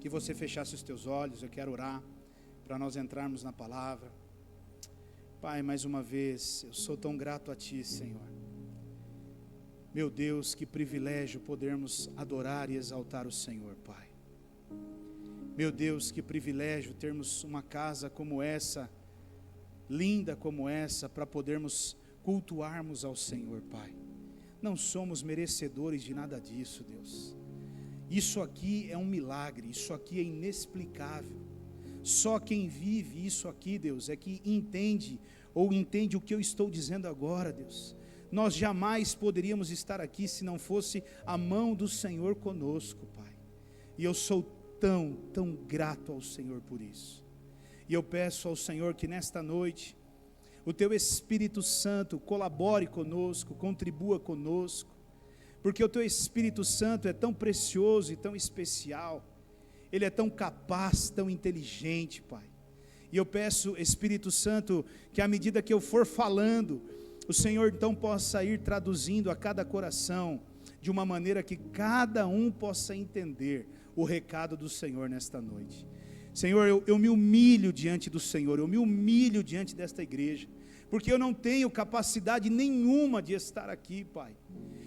que você fechasse os teus olhos. Eu quero orar para nós entrarmos na palavra. Pai, mais uma vez, eu sou tão grato a Ti, Senhor. Meu Deus, que privilégio podermos adorar e exaltar o Senhor, Pai. Meu Deus, que privilégio termos uma casa como essa, linda como essa, para podermos cultuarmos ao Senhor, Pai. Não somos merecedores de nada disso, Deus. Isso aqui é um milagre, isso aqui é inexplicável. Só quem vive isso aqui, Deus, é que entende o que eu estou dizendo agora, Deus. Nós jamais poderíamos estar aqui se não fosse a mão do Senhor conosco, Pai. E eu sou tão grato ao Senhor por isso. E eu peço ao Senhor que nesta noite, o Teu Espírito Santo colabore conosco, contribua conosco, porque o Teu Espírito Santo é tão precioso e tão especial. Ele é tão capaz, tão inteligente, Pai. E eu peço, Espírito Santo, que à medida que eu for falando, o Senhor então possa ir traduzindo a cada coração, de uma maneira que cada um possa entender o recado do Senhor nesta noite. Senhor, eu me humilho diante do Senhor, eu me humilho diante desta igreja, porque eu não tenho capacidade nenhuma de estar aqui, Pai.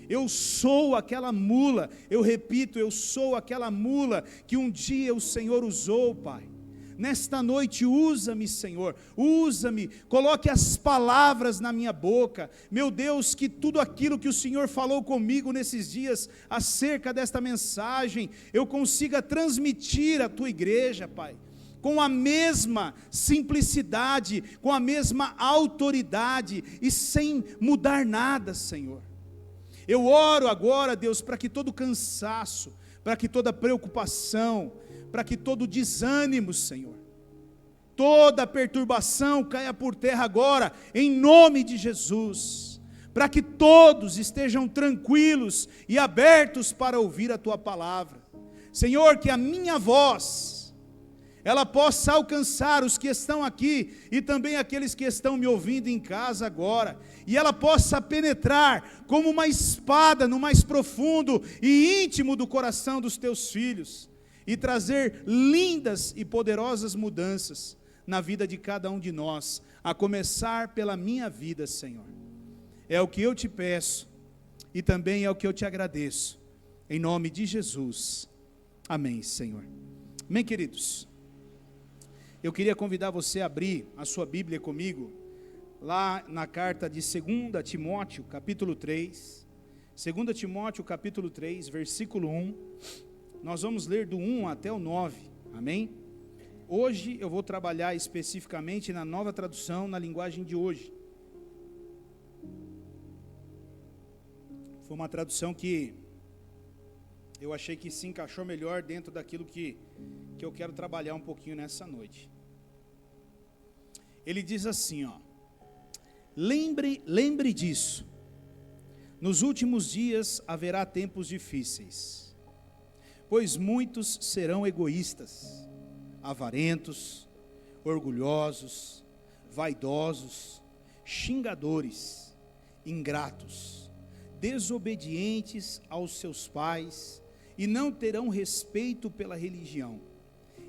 Eu sou aquela mula, eu repito, eu sou aquela mula que um dia o Senhor usou, Pai. Nesta noite, usa-me, Senhor, usa-me, coloque as palavras na minha boca. Meu Deus, que tudo aquilo que o Senhor falou comigo nesses dias, acerca desta mensagem, eu consiga transmitir à Tua igreja, Pai, com a mesma simplicidade, com a mesma autoridade, e sem mudar nada, Senhor. Eu oro agora, Deus, para que todo cansaço, para que toda preocupação, para que todo desânimo, Senhor, toda perturbação caia por terra agora, em nome de Jesus, para que todos estejam tranquilos e abertos para ouvir a Tua palavra. Senhor, que a minha voz, ela possa alcançar os que estão aqui e também aqueles que estão me ouvindo em casa agora, e ela possa penetrar como uma espada no mais profundo e íntimo do coração dos Teus filhos, e trazer lindas e poderosas mudanças na vida de cada um de nós, a começar pela minha vida, Senhor. É o que eu te peço, e também é o que eu te agradeço, em nome de Jesus, amém, Senhor. Amém, queridos? Eu queria convidar você a abrir a sua Bíblia comigo, lá na carta de 2 Timóteo, capítulo 3, 2 Timóteo, capítulo 3, versículo 1, nós vamos ler do 1 até o 9, amém? Hoje eu vou trabalhar especificamente na Nova Tradução, na linguagem de hoje. Foi uma tradução que eu achei que se encaixou melhor dentro daquilo que eu quero trabalhar um pouquinho nessa noite. Ele diz assim, ó: lembre disso, nos últimos dias haverá tempos difíceis, pois muitos serão egoístas, avarentos, orgulhosos, vaidosos, xingadores, ingratos, desobedientes aos seus pais, e não terão respeito pela religião.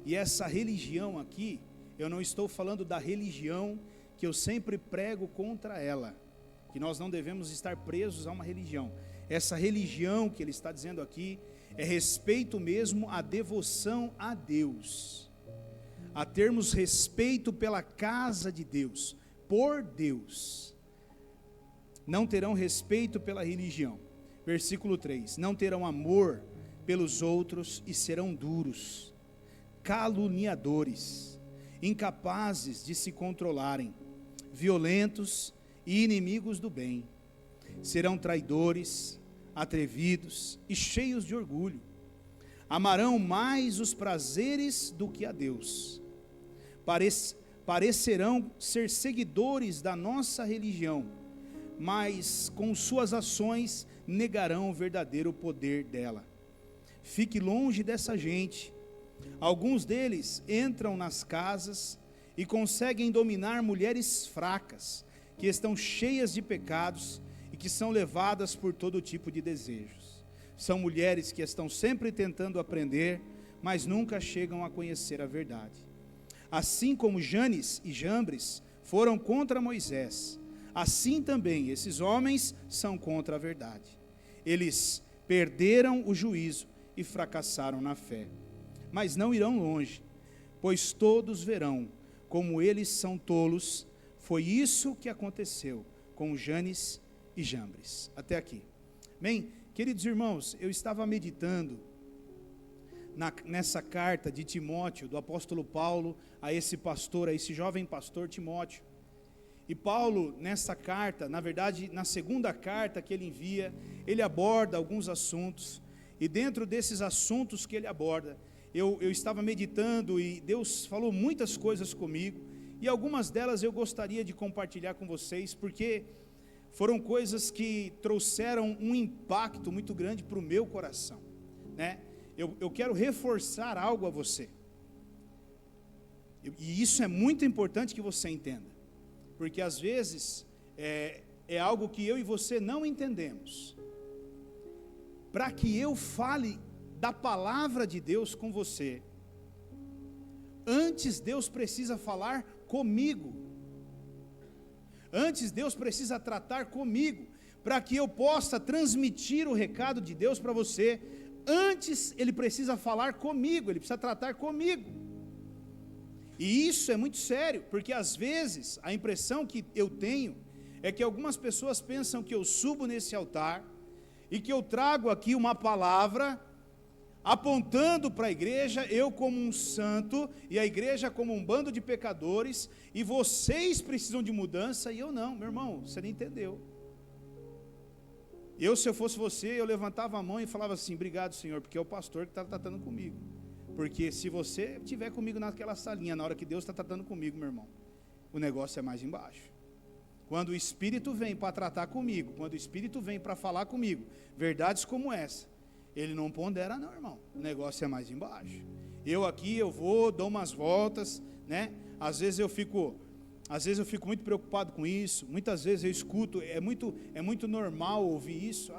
E essa religião aqui, eu não estou falando da religião que eu sempre prego contra ela, que nós não devemos estar presos a uma religião. Essa religião que ele está dizendo aqui é respeito mesmo à devoção a Deus, a termos respeito pela casa de Deus, por Deus. Não terão respeito pela religião. Versículo 3: não terão amor pelos outros e serão duros, caluniadores, incapazes de se controlarem, violentos e inimigos do bem. Serão traidores, atrevidos e cheios de orgulho. Amarão mais os prazeres do que a Deus. Parecerão ser seguidores da nossa religião, mas com suas ações negarão o verdadeiro poder dela. Fique longe dessa gente. Alguns deles entram nas casas e conseguem dominar mulheres fracas, que estão cheias de pecados e que são levadas por todo tipo de desejos. São mulheres que estão sempre tentando aprender, mas nunca chegam a conhecer a verdade. Assim como Janes e Jambres foram contra Moisés, assim também esses homens são contra a verdade. Eles perderam o juízo e fracassaram na fé. Mas não irão longe, pois todos verão como eles são tolos. Foi isso que aconteceu com Janes e Jambres. Até aqui. Bem, queridos irmãos, eu estava meditando nessa carta de Timóteo, do apóstolo Paulo, a esse pastor, a esse jovem pastor Timóteo. E Paulo, nessa carta, na verdade, na segunda carta que ele envia, ele aborda alguns assuntos, e dentro desses assuntos que ele aborda, eu estava meditando e Deus falou muitas coisas comigo, e algumas delas eu gostaria de compartilhar com vocês, porque foram coisas que trouxeram um impacto muito grande para o meu coração, né? Eu quero reforçar algo a você, e isso é muito importante que você entenda, porque às vezes é algo que eu e você não entendemos. Para que eu fale da palavra de Deus com você, antes Deus precisa falar comigo, antes Deus precisa tratar comigo, para que eu possa transmitir o recado de Deus para você. Antes ele precisa falar comigo, ele precisa tratar comigo. E isso é muito sério, porque às vezes a impressão que eu tenho é que algumas pessoas pensam que eu subo nesse altar e que eu trago aqui uma palavra apontando para a igreja, eu como um santo e a igreja como um bando de pecadores, e vocês precisam de mudança e eu não. Meu irmão, você não entendeu. Se eu fosse você, eu levantava a mão e falava assim: obrigado, Senhor, porque é o pastor que está tratando comigo. Porque se você estiver comigo naquela salinha, na hora que Deus está tratando comigo, meu irmão, o negócio é mais embaixo. Quando o Espírito vem para tratar comigo, quando o Espírito vem para falar comigo, verdades como essa, ele não pondera não, irmão, o negócio é mais embaixo. Eu aqui, eu vou, dou umas voltas, né? Às vezes eu fico muito preocupado com isso, muitas vezes eu escuto, é muito normal ouvir isso.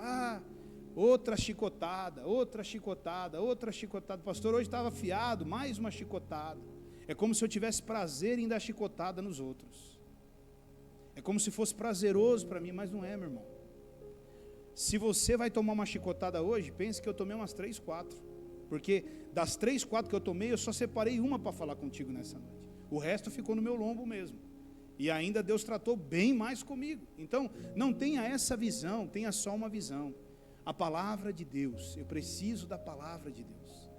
Outra chicotada, pastor, hoje estava afiado, mais uma chicotada. É como se eu tivesse prazer em dar chicotada nos outros, é como se fosse prazeroso para mim, mas não é, meu irmão. Se você vai tomar uma chicotada hoje, pense que eu tomei umas 3, 4, porque das 3, 4 que eu tomei, eu só separei uma para falar contigo nessa noite, o resto ficou no meu lombo mesmo, e ainda Deus tratou bem mais comigo. Então, não tenha essa visão, tenha só uma visão. A palavra de Deus, eu preciso da palavra de Deus.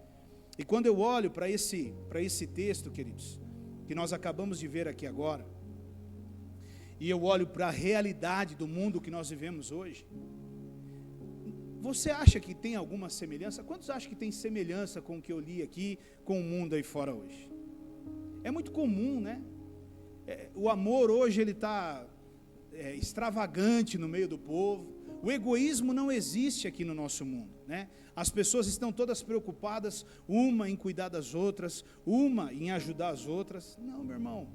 E quando eu olho para esse texto, queridos, que nós acabamos de ver aqui agora, e eu olho para a realidade do mundo que nós vivemos hoje, você acha que tem alguma semelhança? Quantos acham que tem semelhança com o que eu li aqui, com o mundo aí fora hoje? É muito comum, né? O amor hoje ele está extravagante no meio do povo. O egoísmo não existe aqui no nosso mundo, né? As pessoas estão todas preocupadas, uma em cuidar das outras, uma em ajudar as outras. Não, meu irmão,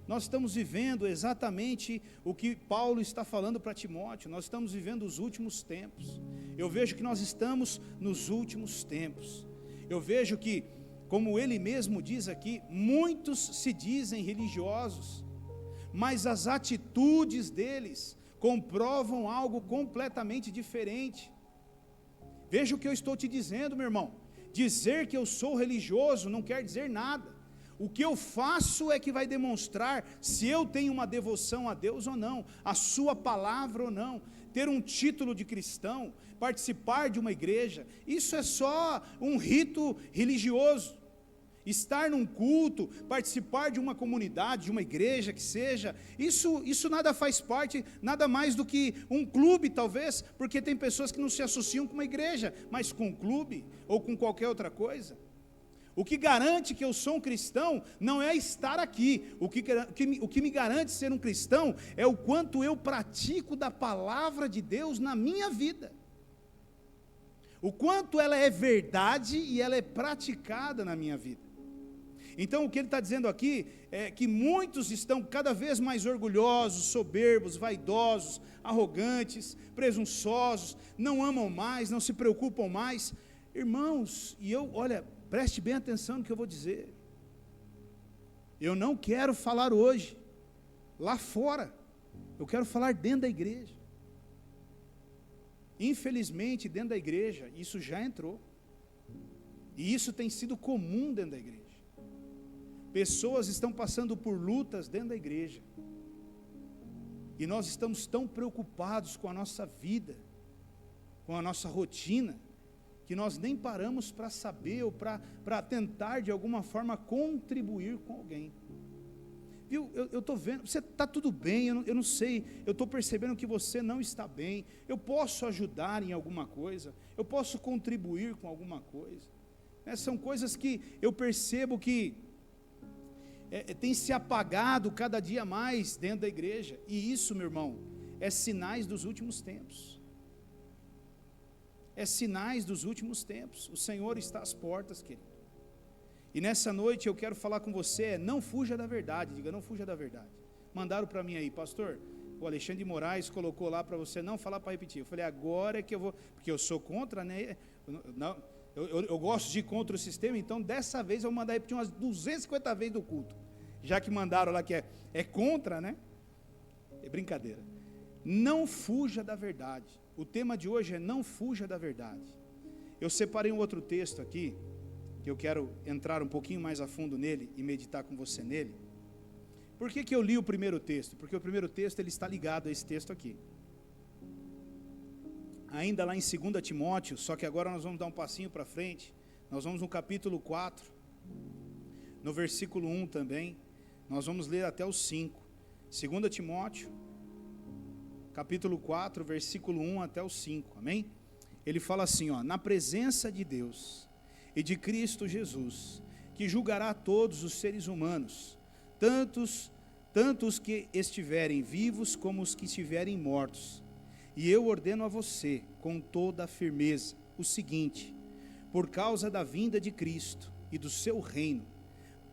nós estamos vivendo exatamente o que Paulo está falando para Timóteo. Nós estamos vivendo os últimos tempos. Eu vejo que nós estamos nos últimos tempos. Eu vejo que, como ele mesmo diz aqui, muitos se dizem religiosos, mas as atitudes deles comprovam algo completamente diferente. Veja o que eu estou te dizendo, meu irmão. Dizer que eu sou religioso não quer dizer nada. O que eu faço é que vai demonstrar se eu tenho uma devoção a Deus ou não, a sua palavra ou não. Ter um título de cristão, participar de uma igreja, isso é só um rito religioso. Estar num culto, participar de uma comunidade, de uma igreja que seja, isso nada faz parte, nada mais do que um clube talvez, porque tem pessoas que não se associam com uma igreja, mas com um clube ou com qualquer outra coisa. O que garante que eu sou um cristão não é estar aqui, o que me garante ser um cristão é o quanto eu pratico da palavra de Deus na minha vida. O quanto ela é verdade e ela é praticada na minha vida. Então o que ele está dizendo aqui é que muitos estão cada vez mais orgulhosos, soberbos, vaidosos, arrogantes, presunçosos, não amam mais, não se preocupam mais. Irmãos, olha, Preste bem atenção no que eu vou dizer. Eu não quero falar hoje lá fora, eu quero falar dentro da igreja. Infelizmente, dentro da igreja, isso já entrou. E isso tem sido comum dentro da igreja. Pessoas estão passando por lutas dentro da igreja. E nós estamos tão preocupados com a nossa vida, com a nossa rotina, que nós nem paramos para saber ou para tentar de alguma forma contribuir com alguém. Viu? Eu estou vendo, você está tudo bem, eu não sei, eu estou percebendo que você não está bem, eu posso ajudar em alguma coisa, eu posso contribuir com alguma coisa. São coisas que eu percebo que tem se apagado cada dia mais dentro da igreja, e isso, meu irmão, é sinais dos últimos tempos. É sinais dos últimos tempos. O Senhor está às portas, querido. E nessa noite eu quero falar com você, não fuja da verdade, diga, não fuja da verdade. Mandaram para mim aí, pastor, o Alexandre de Moraes colocou lá para você não falar para repetir. Eu falei, agora é que eu vou, porque eu sou contra, né? Não, eu gosto de ir contra o sistema, então dessa vez eu vou mandar repetir umas 250 vezes do culto. Já que mandaram lá que é contra, né? É brincadeira. Não fuja da verdade. O tema de hoje é não fuja da verdade. Eu separei um outro texto aqui, que eu quero entrar um pouquinho mais a fundo nele e meditar com você nele. Por que eu li o primeiro texto? Porque o primeiro texto ele está ligado a esse texto aqui. Ainda lá em 2 Timóteo, só que agora nós vamos dar um passinho para frente, nós vamos no capítulo 4, no versículo 1 também, nós vamos ler até o 5. 2 Timóteo, capítulo 4, versículo 1 até o 5, amém? Ele fala assim, ó, na presença de Deus e de Cristo Jesus, que julgará todos os seres humanos, tanto os que estiverem vivos como os que estiverem mortos. E eu ordeno a você, com toda a firmeza, o seguinte: por causa da vinda de Cristo e do seu reino,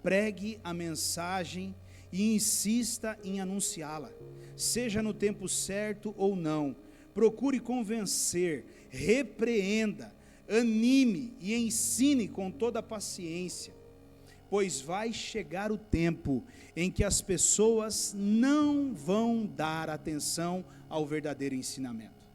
pregue a mensagem e insista em anunciá-la, seja no tempo certo ou não. Procure convencer, repreenda, anime e ensine com toda a paciência, pois vai chegar o tempo em que as pessoas não vão dar atenção ao verdadeiro ensinamento,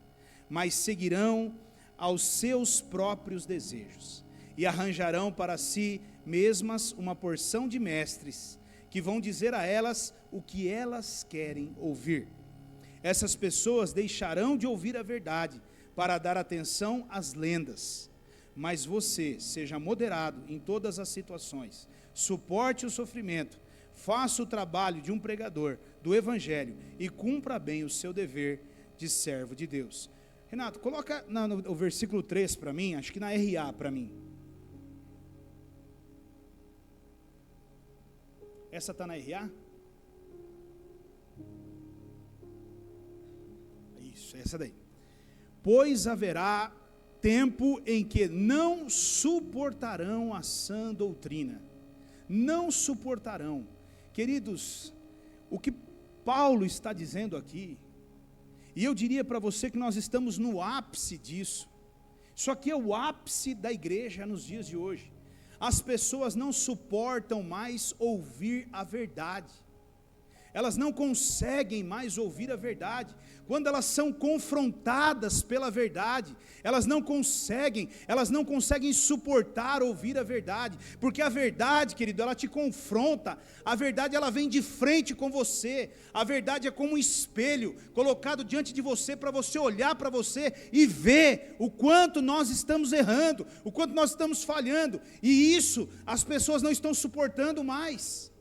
mas seguirão aos seus próprios desejos e arranjarão para si mesmas uma porção de mestres que vão dizer a elas o que elas querem ouvir. Essas pessoas deixarão de ouvir a verdade para dar atenção às lendas. Mas você seja moderado em todas as situações, suporte o sofrimento, faça o trabalho de um pregador do Evangelho e cumpra bem o seu dever de servo de Deus. Renato, coloca no versículo 3 para mim, acho que na RA para mim. Essa está na RA? Isso, essa daí. Pois haverá tempo em que não suportarão a sã doutrina. Não suportarão. Queridos, o que Paulo está dizendo aqui, e eu diria para você que nós estamos no ápice disso. Isso aqui é o ápice da igreja nos dias de hoje. As pessoas não suportam mais ouvir a verdade. Elas não conseguem mais ouvir a verdade. Quando elas são confrontadas pela verdade, elas não conseguem suportar ouvir a verdade, porque a verdade, querido, ela te confronta, a verdade ela vem de frente com você, a verdade é como um espelho, colocado diante de você, para você olhar para você e ver o quanto nós estamos errando, o quanto nós estamos falhando, e isso as pessoas não estão suportando mais.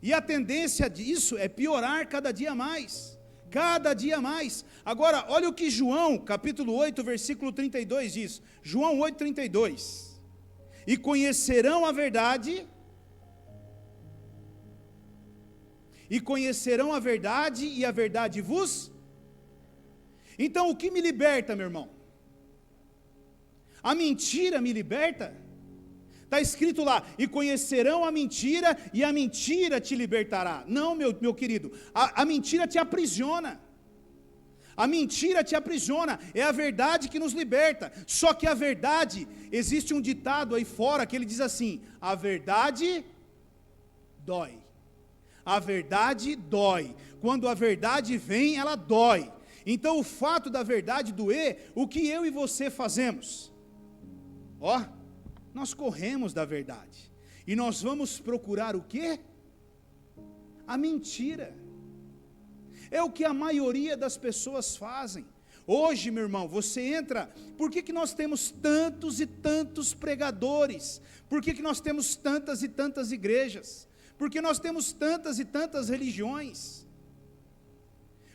E a tendência disso é piorar cada dia mais. Cada dia mais. Agora, olha o que João, capítulo 8, versículo 32 diz. João 8, 32. E conhecerão a verdade. E conhecerão a verdade, e a verdade vos. Então, o que me liberta, meu irmão? A mentira me liberta? Está escrito lá, e conhecerão a mentira, e a mentira te libertará. Não, meu querido, a mentira te aprisiona. A mentira te aprisiona, é a verdade que nos liberta. Só que a verdade, existe um ditado aí fora que ele diz assim: a verdade dói. A verdade dói. Quando a verdade vem, ela dói. Então o fato da verdade doer, o que eu e você fazemos? Nós corremos da verdade. E nós vamos procurar o quê? A mentira. É o que a maioria das pessoas fazem. Hoje, meu irmão, você entra... Por que nós temos tantos e tantos pregadores? Por que nós temos tantas e tantas igrejas? Por que nós temos tantas e tantas religiões?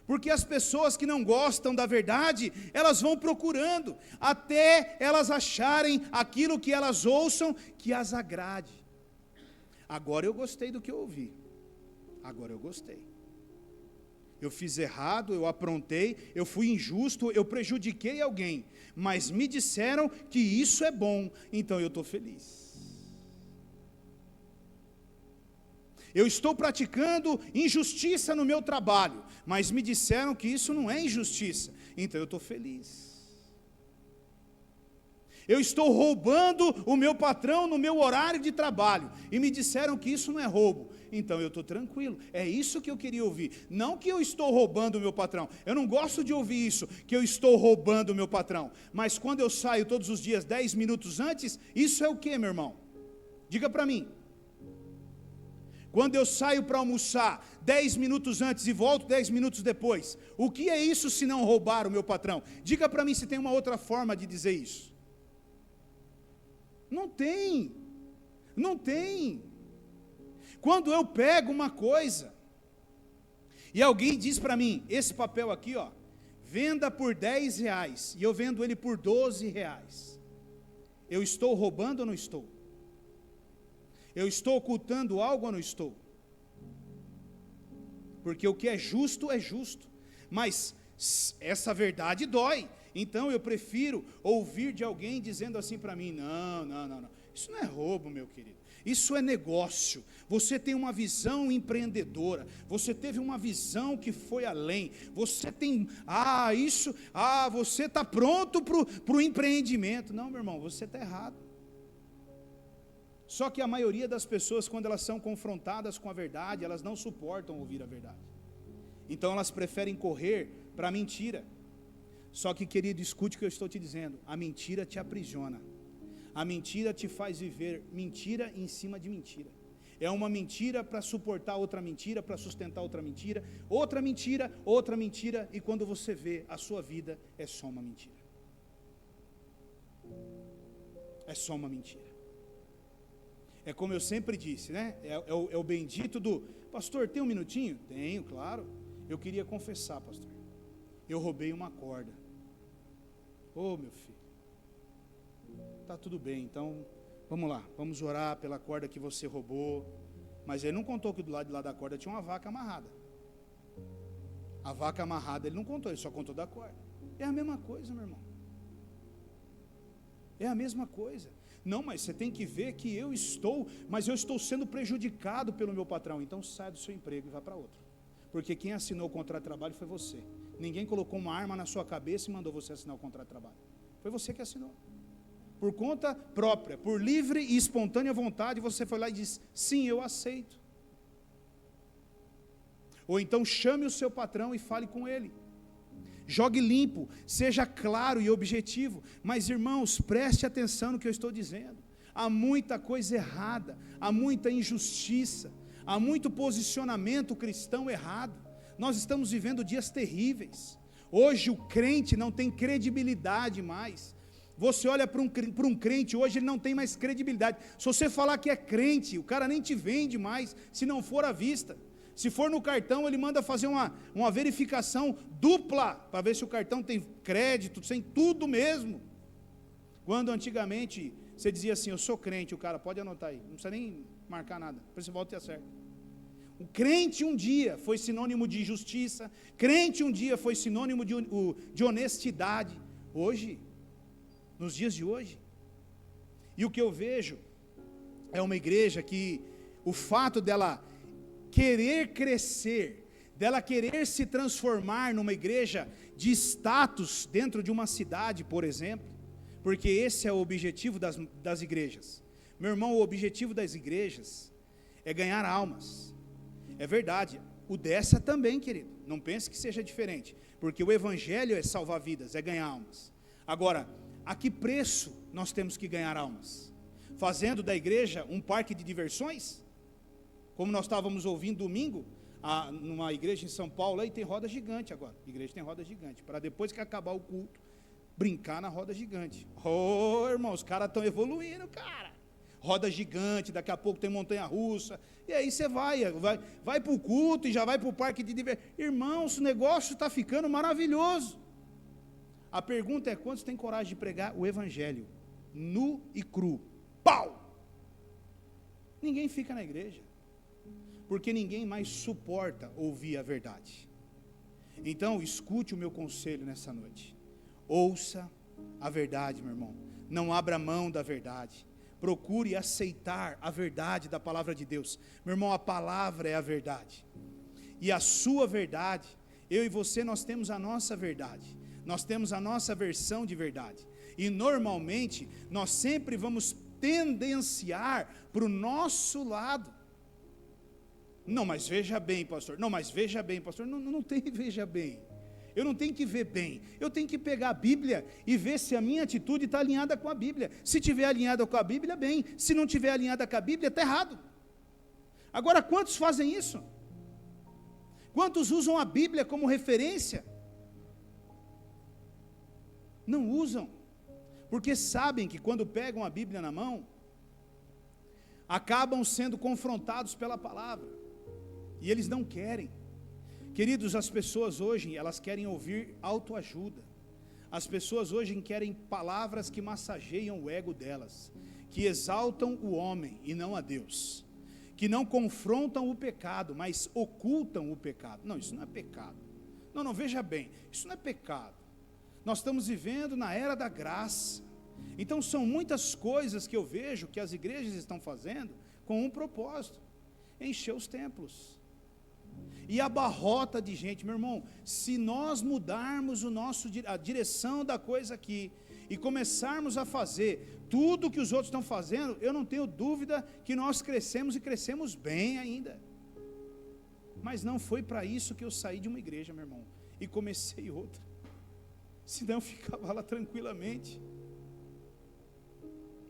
Porque as pessoas que não gostam da verdade, elas vão procurando, até elas acharem aquilo que elas ouçam que as agrade. Agora eu gostei do que eu ouvi. Agora eu gostei. Eu fiz errado, eu aprontei, eu fui injusto, eu prejudiquei alguém, mas me disseram que isso é bom, então eu estou feliz. Eu estou praticando injustiça no meu trabalho, mas me disseram que isso não é injustiça, então eu estou feliz. Eu estou roubando o meu patrão no meu horário de trabalho, e me disseram que isso não é roubo, então eu estou tranquilo. É isso que eu queria ouvir, não que eu estou roubando o meu patrão. Eu não gosto de ouvir isso, que eu estou roubando o meu patrão, mas quando eu saio todos os dias 10 minutos antes, isso é o que, meu irmão? Diga para mim. Quando eu saio para almoçar 10 minutos antes e volto 10 minutos depois, o que é isso se não roubar o meu patrão? Diga para mim se tem uma outra forma de dizer isso. Não tem. Não tem. Quando eu pego uma coisa e alguém diz para mim, esse papel aqui, venda por R$10 e eu vendo ele por R$12, eu estou roubando ou não estou? Eu estou ocultando algo ou não estou? Porque o que é justo, mas essa verdade dói. Então eu prefiro ouvir de alguém dizendo assim para mim, não, isso não é roubo, meu querido, isso é negócio. Você tem uma visão empreendedora, você teve uma visão que foi além, você tem, você está pronto para o empreendimento. Não, meu irmão, você está errado. Só que a maioria das pessoas, quando elas são confrontadas com a verdade, elas não suportam ouvir a verdade. Então elas preferem correr para a mentira. Só que, querido, escute o que eu estou te dizendo. A mentira te aprisiona. A mentira te faz viver mentira em cima de mentira. É uma mentira para suportar outra mentira, para sustentar outra mentira, e quando você vê, a sua vida é só uma mentira. É só uma mentira. É como eu sempre disse, né? É o bendito do... Pastor, tem um minutinho? Tenho, claro. Eu queria confessar, pastor. Eu roubei uma corda. Meu filho. Tá tudo bem, então, vamos lá. Vamos orar pela corda que você roubou. Mas ele não contou que do lado de lá da corda tinha uma vaca amarrada. A vaca amarrada ele não contou, ele só contou da corda. É a mesma coisa, meu irmão. É a mesma coisa. Não, mas você tem que ver que eu estou sendo prejudicado pelo meu patrão. Então sai do seu emprego e vá para outro. Porque quem assinou o contrato de trabalho foi você. Ninguém colocou uma arma na sua cabeça e mandou você assinar o contrato de trabalho. Foi você que assinou. Por conta própria, por livre e espontânea vontade, você foi lá e disse, sim, eu aceito. Ou então chame o seu patrão e fale com ele. Jogue limpo, seja claro e objetivo. Mas, irmãos, preste atenção no que eu estou dizendo. Há muita coisa errada, há muita injustiça, há muito posicionamento cristão errado. Nós estamos vivendo dias terríveis. Hoje o crente não tem credibilidade mais. Você olha para um crente, hoje ele não tem mais credibilidade. Se você falar que é crente, o cara nem te vende mais, se não for à vista. Se for no cartão, ele manda fazer uma verificação dupla, para ver se o cartão tem crédito, tem tudo mesmo. Quando antigamente, você dizia assim, eu sou crente, o cara, pode anotar aí, não precisa nem marcar nada, depois você volta e acerta. O crente um dia foi sinônimo de justiça, crente um dia foi sinônimo de honestidade. Hoje, nos dias de hoje, e o que eu vejo é uma igreja que o fato dela querer crescer, dela querer se transformar numa igreja de status dentro de uma cidade, por exemplo, porque esse é o objetivo das igrejas. Meu irmão, o objetivo das igrejas é ganhar almas. É verdade, o dessa também, querido, não pense que seja diferente, porque o evangelho é salvar vidas, é ganhar almas. Agora, a que preço nós temos que ganhar almas? Fazendo da igreja um parque de diversões? Como nós estávamos ouvindo domingo, numa igreja em São Paulo, aí tem roda gigante agora. A igreja tem roda gigante, para depois que acabar o culto, brincar na roda gigante. Oh, irmão, os caras estão evoluindo, cara. Roda gigante, daqui a pouco tem montanha-russa, e aí você vai para o culto e já vai para o parque de diversão. Irmãos, o negócio está ficando maravilhoso. A pergunta é, quantos têm coragem de pregar o evangelho, nu e cru? Pau! Ninguém fica na igreja, porque ninguém mais suporta ouvir a verdade. Então, escute o meu conselho nessa noite. Ouça a verdade, meu irmão. Não abra mão da verdade. Procure aceitar a verdade da palavra de Deus. Meu irmão, a palavra é a verdade. E a sua verdade, eu e você, nós temos a nossa verdade. Nós temos a nossa versão de verdade. E normalmente, nós sempre vamos tendenciar para o nosso lado. Não, mas veja bem, pastor. Não, mas veja bem, pastor. Não tem veja bem. Eu não tenho que ver bem. Eu tenho que pegar a Bíblia e ver se a minha atitude está alinhada com a Bíblia. Se estiver alinhada com a Bíblia, bem. Se não estiver alinhada com a Bíblia, está errado. Agora, quantos fazem isso? Quantos usam a Bíblia como referência? Não usam. Porque sabem que quando pegam a Bíblia na mão, acabam sendo confrontados pela palavra. E eles não querem. Queridos, as pessoas hoje, elas querem ouvir autoajuda. As pessoas hoje querem palavras que massageiam o ego delas, que exaltam o homem e não a Deus, que não confrontam o pecado, mas ocultam o pecado. Não, isso não é pecado. Não, veja bem, isso não é pecado. Nós estamos vivendo na era da graça. Então são muitas coisas que eu vejo que as igrejas estão fazendo com um propósito: encher os templos. E abarrota de gente. Meu irmão, se nós mudarmos a direção da coisa aqui e começarmos a fazer tudo que os outros estão fazendo, eu não tenho dúvida que nós crescemos e crescemos bem ainda. Mas não foi para isso que eu saí de uma igreja, meu irmão, e comecei outra. Senão eu ficava lá tranquilamente.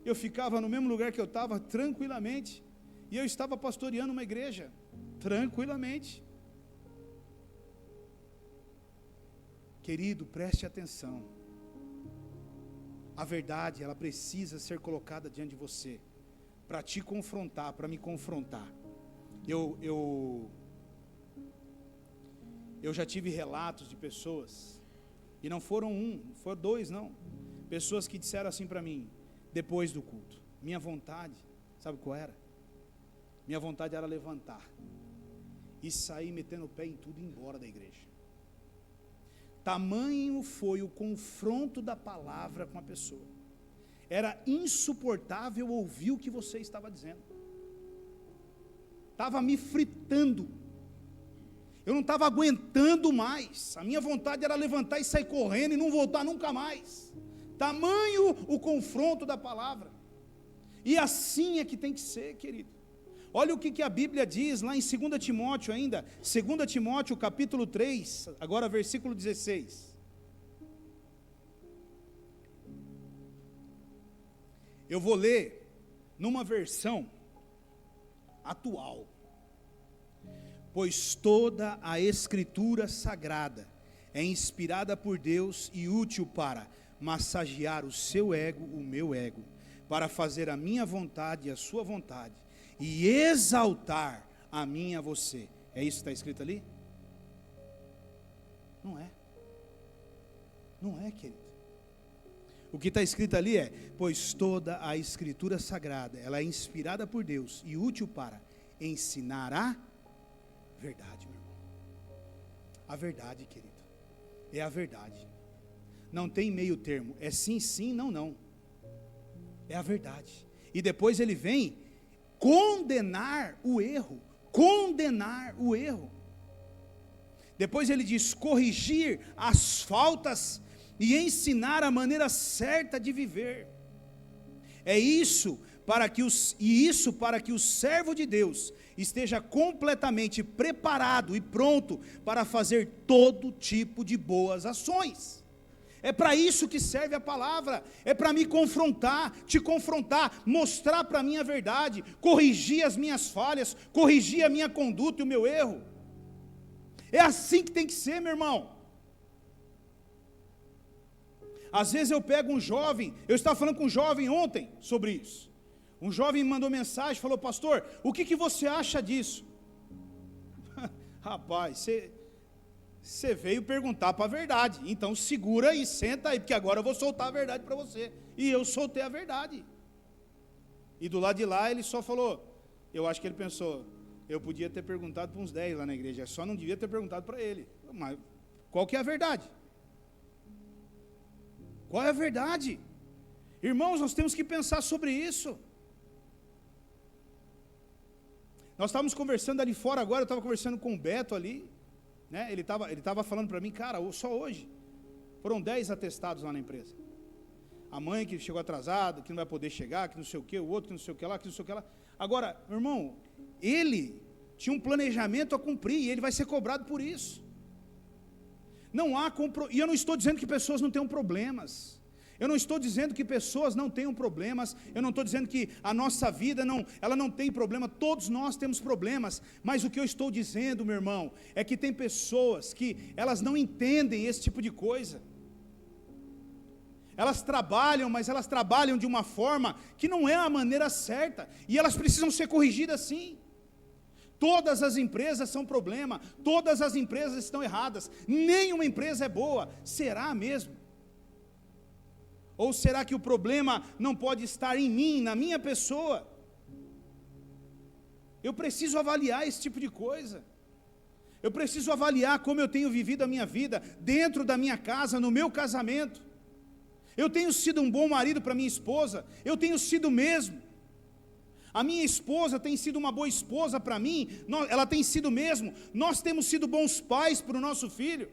Eu ficava no mesmo lugar que eu estava tranquilamente, e eu estava pastoreando uma igreja tranquilamente. Querido, preste atenção. A verdade, ela precisa ser colocada diante de você, para te confrontar, para me confrontar. Eu já tive relatos de pessoas, e não foram foram dois, não. Pessoas que disseram assim para mim, depois do culto: minha vontade, sabe qual era? Minha vontade era levantar e sair metendo o pé em tudo e ir embora da igreja. Tamanho foi o confronto da palavra com a pessoa. Era insuportável ouvir o que você estava dizendo. Estava me fritando. Eu não estava aguentando mais. A minha vontade era levantar e sair correndo e não voltar nunca mais. Tamanho o confronto da palavra. E assim é que tem que ser, querido. Olha o que a Bíblia diz lá em 2 Timóteo ainda, 2 Timóteo capítulo 3, agora versículo 16. Eu vou ler numa versão atual. Pois toda a Escritura Sagrada é inspirada por Deus e útil para massagear o seu ego, o meu ego, para fazer a minha vontade e a sua vontade, e exaltar a mim e a você. É isso que está escrito ali? Não é. Não é, querido. O que está escrito ali é: pois toda a Escritura Sagrada, ela é inspirada por Deus e útil para ensinar a verdade, meu irmão. A verdade, querido, é a verdade. Não tem meio termo, é sim, sim, não, não. É a verdade. E depois ele vem condenar o erro. Condenar o erro. Depois ele diz: corrigir as faltas e ensinar a maneira certa de viver. Isso para que o servo de Deus esteja completamente preparado e pronto para fazer todo tipo de boas ações. É para isso que serve a palavra, é para me confrontar, te confrontar, mostrar para mim a verdade, corrigir as minhas falhas, corrigir a minha conduta e o meu erro. É assim que tem que ser, meu irmão. Às vezes eu pego um jovem, eu estava falando com um jovem ontem sobre isso. Um jovem me mandou mensagem, falou: pastor, o que você acha disso? Rapaz, você veio perguntar para a verdade, então segura aí, senta aí, porque agora eu vou soltar a verdade para você. E eu soltei a verdade. E do lado de lá ele só falou, eu acho que ele pensou, eu podia ter perguntado para uns 10 lá na igreja, só não devia ter perguntado para ele. Mas qual que é a verdade? Qual é a verdade? Irmãos, nós temos que pensar sobre isso. Nós estávamos conversando ali fora agora, eu estava conversando com o Beto ali, né? Ele estava falando para mim, cara, só hoje foram 10 atestados lá na empresa. A mãe que chegou atrasada, que não vai poder chegar, que não sei o que, o outro que não sei o que lá, que não sei o que lá. Agora, meu irmão, ele tinha um planejamento a cumprir e ele vai ser cobrado por isso. Não há e eu não estou dizendo que pessoas não tenham problemas. Eu não estou dizendo que pessoas não tenham problemas, eu não estou dizendo que a nossa vida ela não tem problema, todos nós temos problemas, mas o que eu estou dizendo, meu irmão, é que tem pessoas que elas não entendem esse tipo de coisa. Elas trabalham, mas elas trabalham de uma forma que não é a maneira certa, e elas precisam ser corrigidas sim. Todas as empresas são problema, todas as empresas estão erradas, nenhuma empresa é boa, será mesmo? Ou será que o problema não pode estar em mim, na minha pessoa? Eu preciso avaliar esse tipo de coisa. Eu preciso avaliar como eu tenho vivido a minha vida, dentro da minha casa, no meu casamento. Eu tenho sido um bom marido para minha esposa, eu tenho sido mesmo. A minha esposa tem sido uma boa esposa para mim, ela tem sido mesmo. Nós temos sido bons pais para o nosso filho.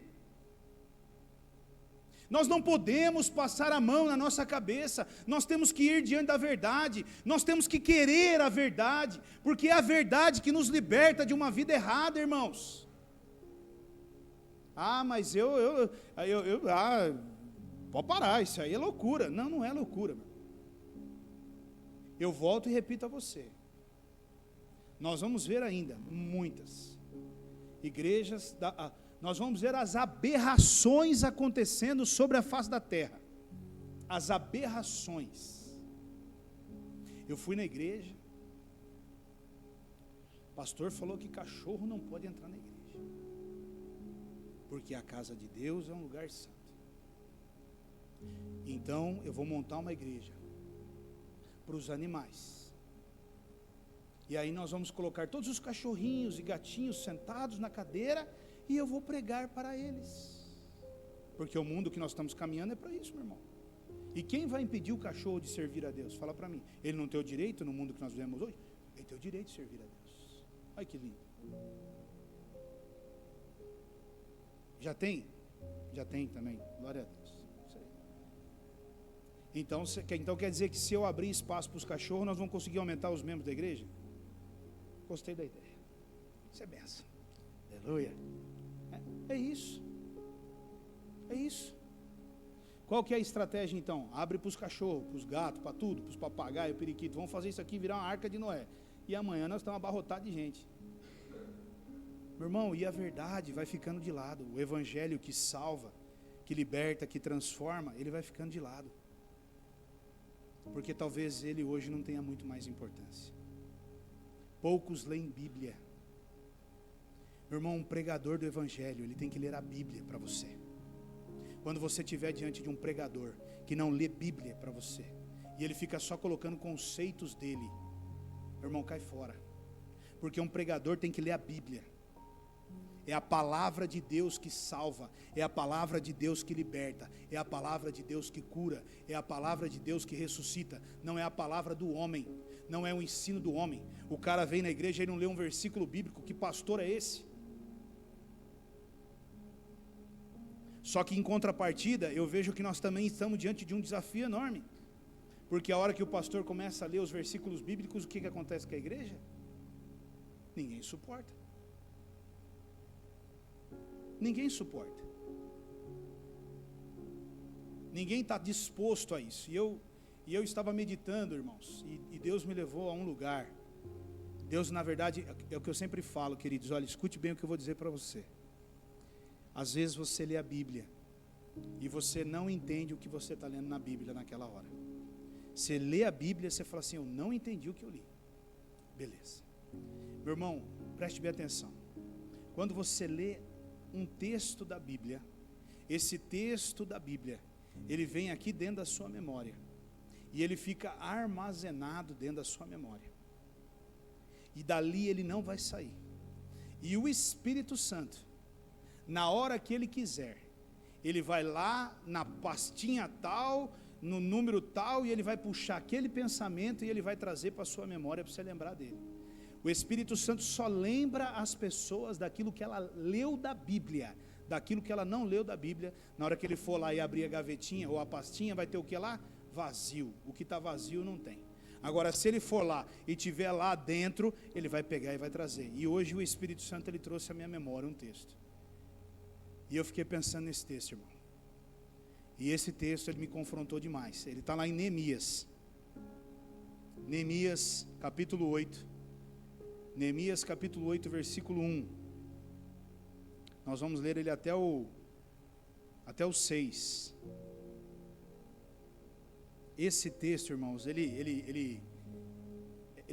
Nós não podemos passar a mão na nossa cabeça, nós temos que ir diante da verdade, nós temos que querer a verdade, porque é a verdade que nos liberta de uma vida errada, irmãos. Mas pode parar, isso aí é loucura. Não, não é loucura. Eu volto e repito a você, nós vamos ver ainda muitas igrejas, nós vamos ver as aberrações acontecendo sobre a face da terra, as aberrações. Eu fui na igreja, o pastor falou que cachorro não pode entrar na igreja, porque a casa de Deus é um lugar santo. Então eu vou montar uma igreja para os animais, e aí nós vamos colocar todos os cachorrinhos e gatinhos sentados na cadeira, e eu vou pregar para eles, porque o mundo que nós estamos caminhando é para isso, meu irmão. E quem vai impedir o cachorro de servir a Deus? Fala para mim. Ele não tem o direito no mundo que nós vivemos hoje? Ele tem o direito de servir a Deus. Olha que lindo. Já tem? Já tem também, glória a Deus. Então quer dizer que se eu abrir espaço para os cachorros, nós vamos conseguir aumentar os membros da igreja? Gostei da ideia. Isso é benção. Aleluia. É isso. É isso. Qual que é a estratégia então? Abre para os cachorros, para os gatos, para tudo, para os papagaios, periquitos. Vamos fazer isso aqui virar uma arca de Noé. E amanhã nós estamos abarrotados de gente. Meu irmão, e a verdade vai ficando de lado. O evangelho que salva, que liberta, que transforma, ele vai ficando de lado. Porque talvez ele hoje não tenha muito mais importância. Poucos leem Bíblia. Meu irmão, um pregador do evangelho, ele tem que ler a Bíblia para você. Quando você estiver diante de um pregador que não lê Bíblia para você, e ele fica só colocando conceitos dele, meu irmão, cai fora. Porque um pregador tem que ler a Bíblia. É a palavra de Deus que salva, é a palavra de Deus que liberta, é a palavra de Deus que cura, é a palavra de Deus que ressuscita, não é a palavra do homem, não é o ensino do homem. O cara vem na igreja e não lê um versículo bíblico, que pastor é esse? Só que em contrapartida, eu vejo que nós também estamos diante de um desafio enorme. Porque a hora que o pastor começa a ler os versículos bíblicos, o que acontece com a igreja? Ninguém suporta. Ninguém suporta. Ninguém está disposto a isso. E eu estava meditando, irmãos, e Deus me levou a um lugar. Deus, na verdade, é o que eu sempre falo, queridos, olha, escute bem o que eu vou dizer para você. Às vezes você lê a Bíblia e você não entende o que você está lendo na Bíblia naquela hora. Você lê a Bíblia e você fala assim, eu não entendi o que eu li. Beleza. Meu irmão, preste bem atenção. Quando você lê um texto da Bíblia, esse texto da Bíblia, ele vem aqui dentro da sua memória. E ele fica armazenado dentro da sua memória. E dali ele não vai sair. E o Espírito Santo, na hora que ele quiser, ele vai lá na pastinha tal, no número tal, e ele vai puxar aquele pensamento e ele vai trazer para a sua memória para você lembrar dele. O Espírito Santo só lembra as pessoas daquilo que ela leu da Bíblia. Daquilo que ela não leu da Bíblia, na hora que ele for lá e abrir a gavetinha ou a pastinha, vai ter o que lá? Vazio. O que está vazio não tem. Agora, se ele for lá e tiver lá dentro, ele vai pegar e vai trazer. E hoje o Espírito Santo, ele trouxe à minha memória um texto. E eu fiquei pensando nesse texto, irmão. E esse texto, ele me confrontou demais. Ele está lá em Neemias. Neemias, capítulo 8. Neemias, capítulo 8, versículo 1. Nós vamos ler ele até o 6. Esse texto, irmãos, ele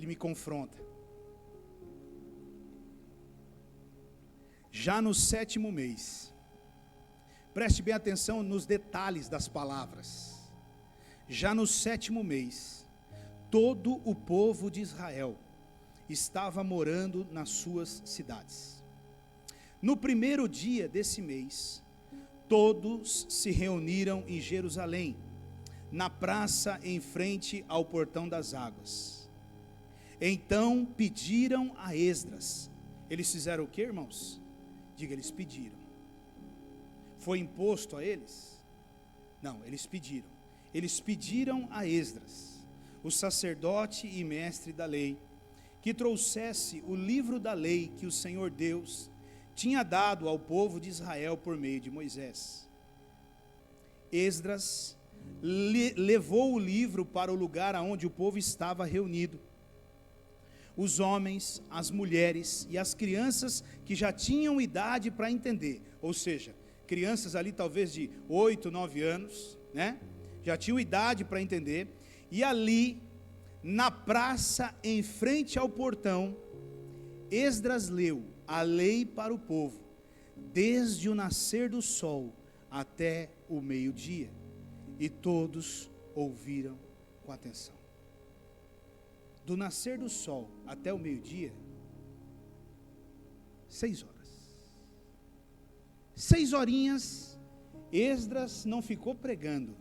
me confronta. Já no 7º mês, preste bem atenção nos detalhes das palavras. Já no 7º mês, todo o povo de Israel estava morando nas suas cidades. No primeiro dia desse mês, todos se reuniram em Jerusalém, na praça em frente ao portão das águas. Então pediram a Esdras. Eles fizeram o que, irmãos? Diga, eles pediram. Foi imposto a eles? Não, eles pediram. Eles pediram a Esdras, o sacerdote e mestre da lei, que trouxesse o livro da lei que o Senhor Deus tinha dado ao povo de Israel por meio de Moisés. Esdras levou o livro para o lugar onde o povo estava reunido. Os homens, as mulheres e as crianças que já tinham idade para entender, ou seja, crianças ali talvez de 8, 9 anos, né? Já tinham idade para entender, e ali, na praça em frente ao portão, Esdras leu a lei para o povo, desde o nascer do sol até o meio-dia, e todos ouviram com atenção. Do nascer do sol até o meio-dia, 6 horas. 6 horinhas, Esdras não ficou pregando,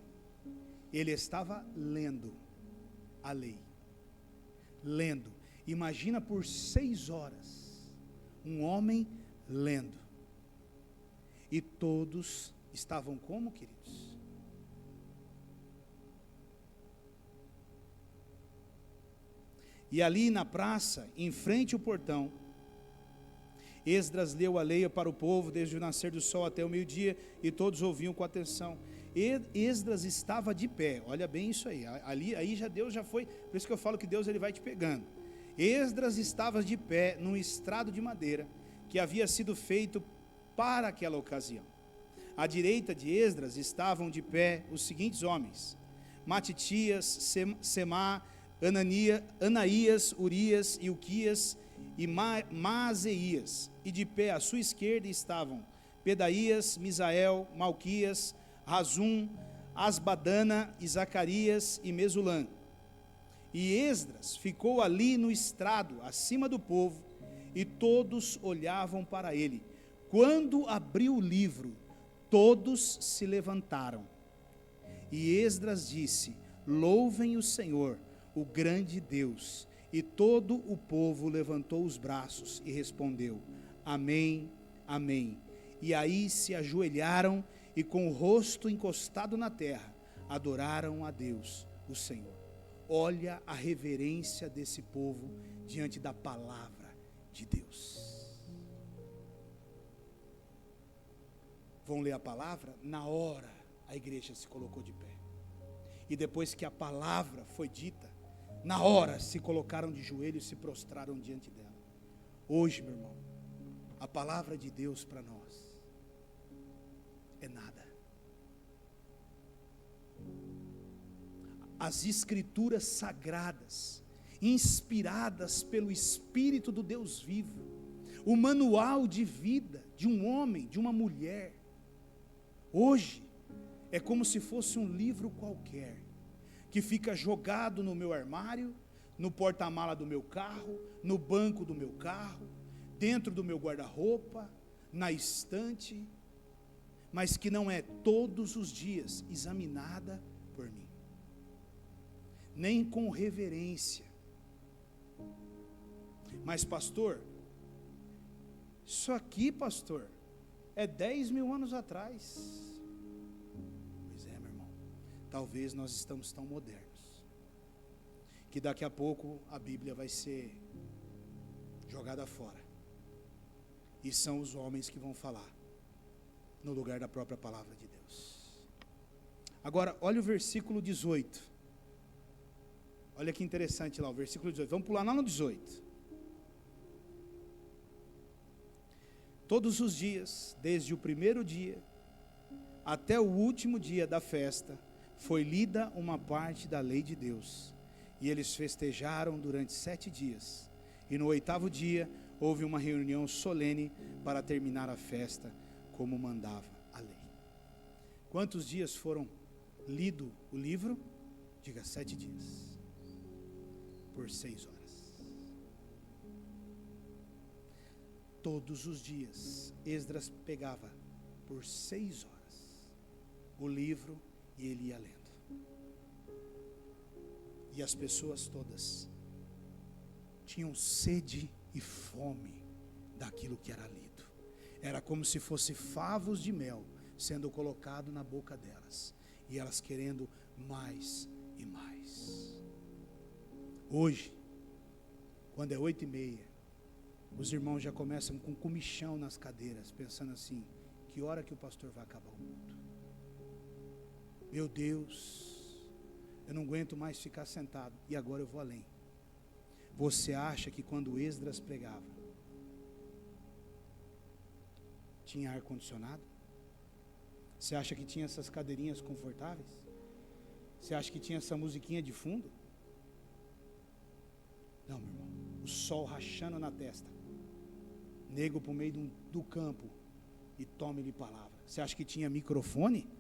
ele estava lendo a lei. Lendo. Imagina por 6 horas, um homem lendo. E todos estavam como, queridos? E ali na praça, em frente ao portão, Esdras leu a lei para o povo desde o nascer do sol até o meio-dia, e todos ouviam com atenção. Esdras estava de pé, olha bem isso aí, aí já Deus já foi, por isso que eu falo que Deus ele vai te pegando. Esdras estava de pé num estrado de madeira, que havia sido feito para aquela ocasião. À direita de Esdras estavam de pé os seguintes homens: Matitias, Semá, Anaías, Urias, Ilquias e Maazeias, e de pé à sua esquerda estavam Pedaías, Misael, Malquias, Razum, Asbadana, e Zacarias e Mesulã. E Esdras ficou ali no estrado, acima do povo, e todos olhavam para ele. Quando abriu o livro, todos se levantaram. E Esdras disse: louvem o Senhor, o grande Deus. E todo o povo levantou os braços e respondeu: amém, amém. E aí se ajoelharam e com o rosto encostado na terra, adoraram a Deus, o Senhor. Olha a reverência desse povo diante da palavra de Deus. Vão ler a palavra? Na hora a igreja se colocou de pé. E depois que a palavra foi dita, na hora se colocaram de joelhos e se prostraram diante dela. Hoje, meu irmão, a palavra de Deus para nós é nada. As escrituras sagradas, inspiradas pelo Espírito do Deus vivo, o manual de vida de um homem, de uma mulher, hoje é como se fosse um livro qualquer, que fica jogado no meu armário, no porta-mala do meu carro, no banco do meu carro, dentro do meu guarda-roupa, na estante, mas que não é todos os dias examinada por mim, nem com reverência. Mas pastor, isso aqui, pastor, é 10 mil anos atrás. Pois é, meu irmão, talvez nós estamos tão modernos, que daqui a pouco a Bíblia vai ser jogada fora, e são os homens que vão falar, no lugar da própria palavra de Deus. Agora, olha o versículo 18, olha que interessante lá, o versículo 18, vamos pular lá no 18. Todos os dias, desde o primeiro dia até o último dia da festa, foi lida uma parte da lei de Deus, e eles festejaram durante 7 dias, e no 8º dia houve uma reunião solene para terminar a festa, como mandava a lei. Quantos dias foram lido o livro? Diga, 7 dias, por 6 horas. Todos os dias, Esdras pegava por 6 horas o livro e ele ia lendo. E as pessoas todas tinham sede e fome daquilo que era lido. Era como se fosse favos de mel sendo colocado na boca delas, e elas querendo mais e mais. Hoje, quando é 8h30, os irmãos já começam com comichão nas cadeiras, pensando assim: que hora que o pastor vai acabar o culto? Meu Deus, eu não aguento mais ficar sentado. E agora eu vou além. Você acha que quando Esdras pregava, tinha ar-condicionado? Você acha que tinha essas cadeirinhas confortáveis? Você acha que tinha essa musiquinha de fundo? Não, meu irmão. O sol rachando na testa, nego para o meio do campo, e tome-lhe palavra. Você acha que tinha microfone?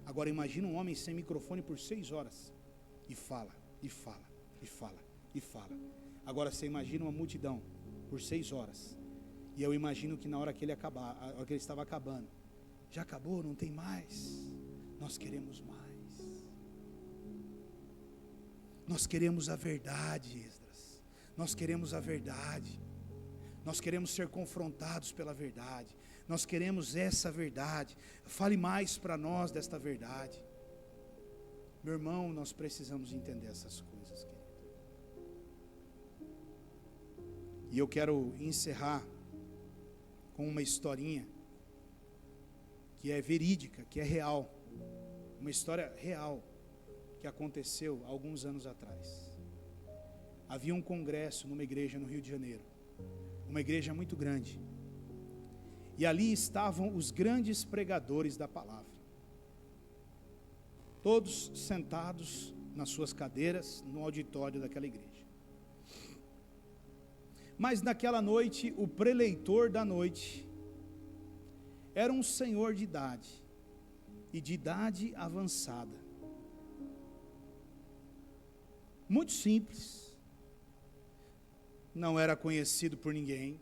Agora imagina um homem sem microfone por 6 horas, e fala, e fala, e fala, e fala. Agora você imagina uma multidão por 6 horas, e eu imagino que na hora que ele acabar, a hora que ele estava acabando, já acabou, não tem mais. Nós queremos mais. Nós queremos a verdade, Esdras. Nós queremos a verdade. Nós queremos ser confrontados pela verdade. Nós queremos essa verdade. Fale mais para nós desta verdade. Meu irmão, nós precisamos entender essas coisas, querido. E eu quero encerrar com uma historinha que é verídica, que é real. Uma história real que aconteceu há alguns anos atrás. Havia um congresso numa igreja no Rio de Janeiro, uma igreja muito grande, e ali estavam os grandes pregadores da palavra, todos sentados nas suas cadeiras no auditório daquela igreja. Mas naquela noite, o preleitor da noite era um senhor de idade, e de idade avançada, muito simples, não era conhecido por ninguém.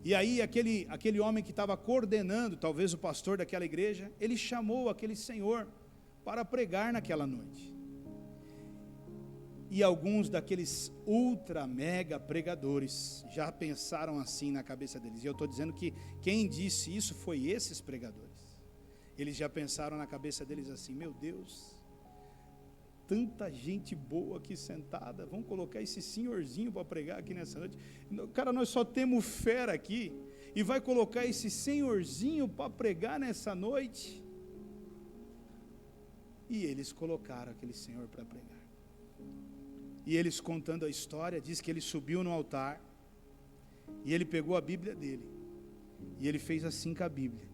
E aí aquele homem que estava coordenando, talvez o pastor daquela igreja, ele chamou aquele senhor para pregar naquela noite. E alguns daqueles ultra mega pregadores já pensaram assim na cabeça deles. E eu estou dizendo que quem disse isso foi esses pregadores. Eles já pensaram na cabeça deles assim: meu Deus, tanta gente boa aqui sentada, vamos colocar esse senhorzinho para pregar aqui nessa noite. Cara, nós só temos fera aqui, e vai colocar esse senhorzinho para pregar nessa noite? E eles colocaram aquele senhor para pregar. E eles contando a história, diz que ele subiu no altar, e ele pegou a Bíblia dele, e ele fez assim com a Bíblia,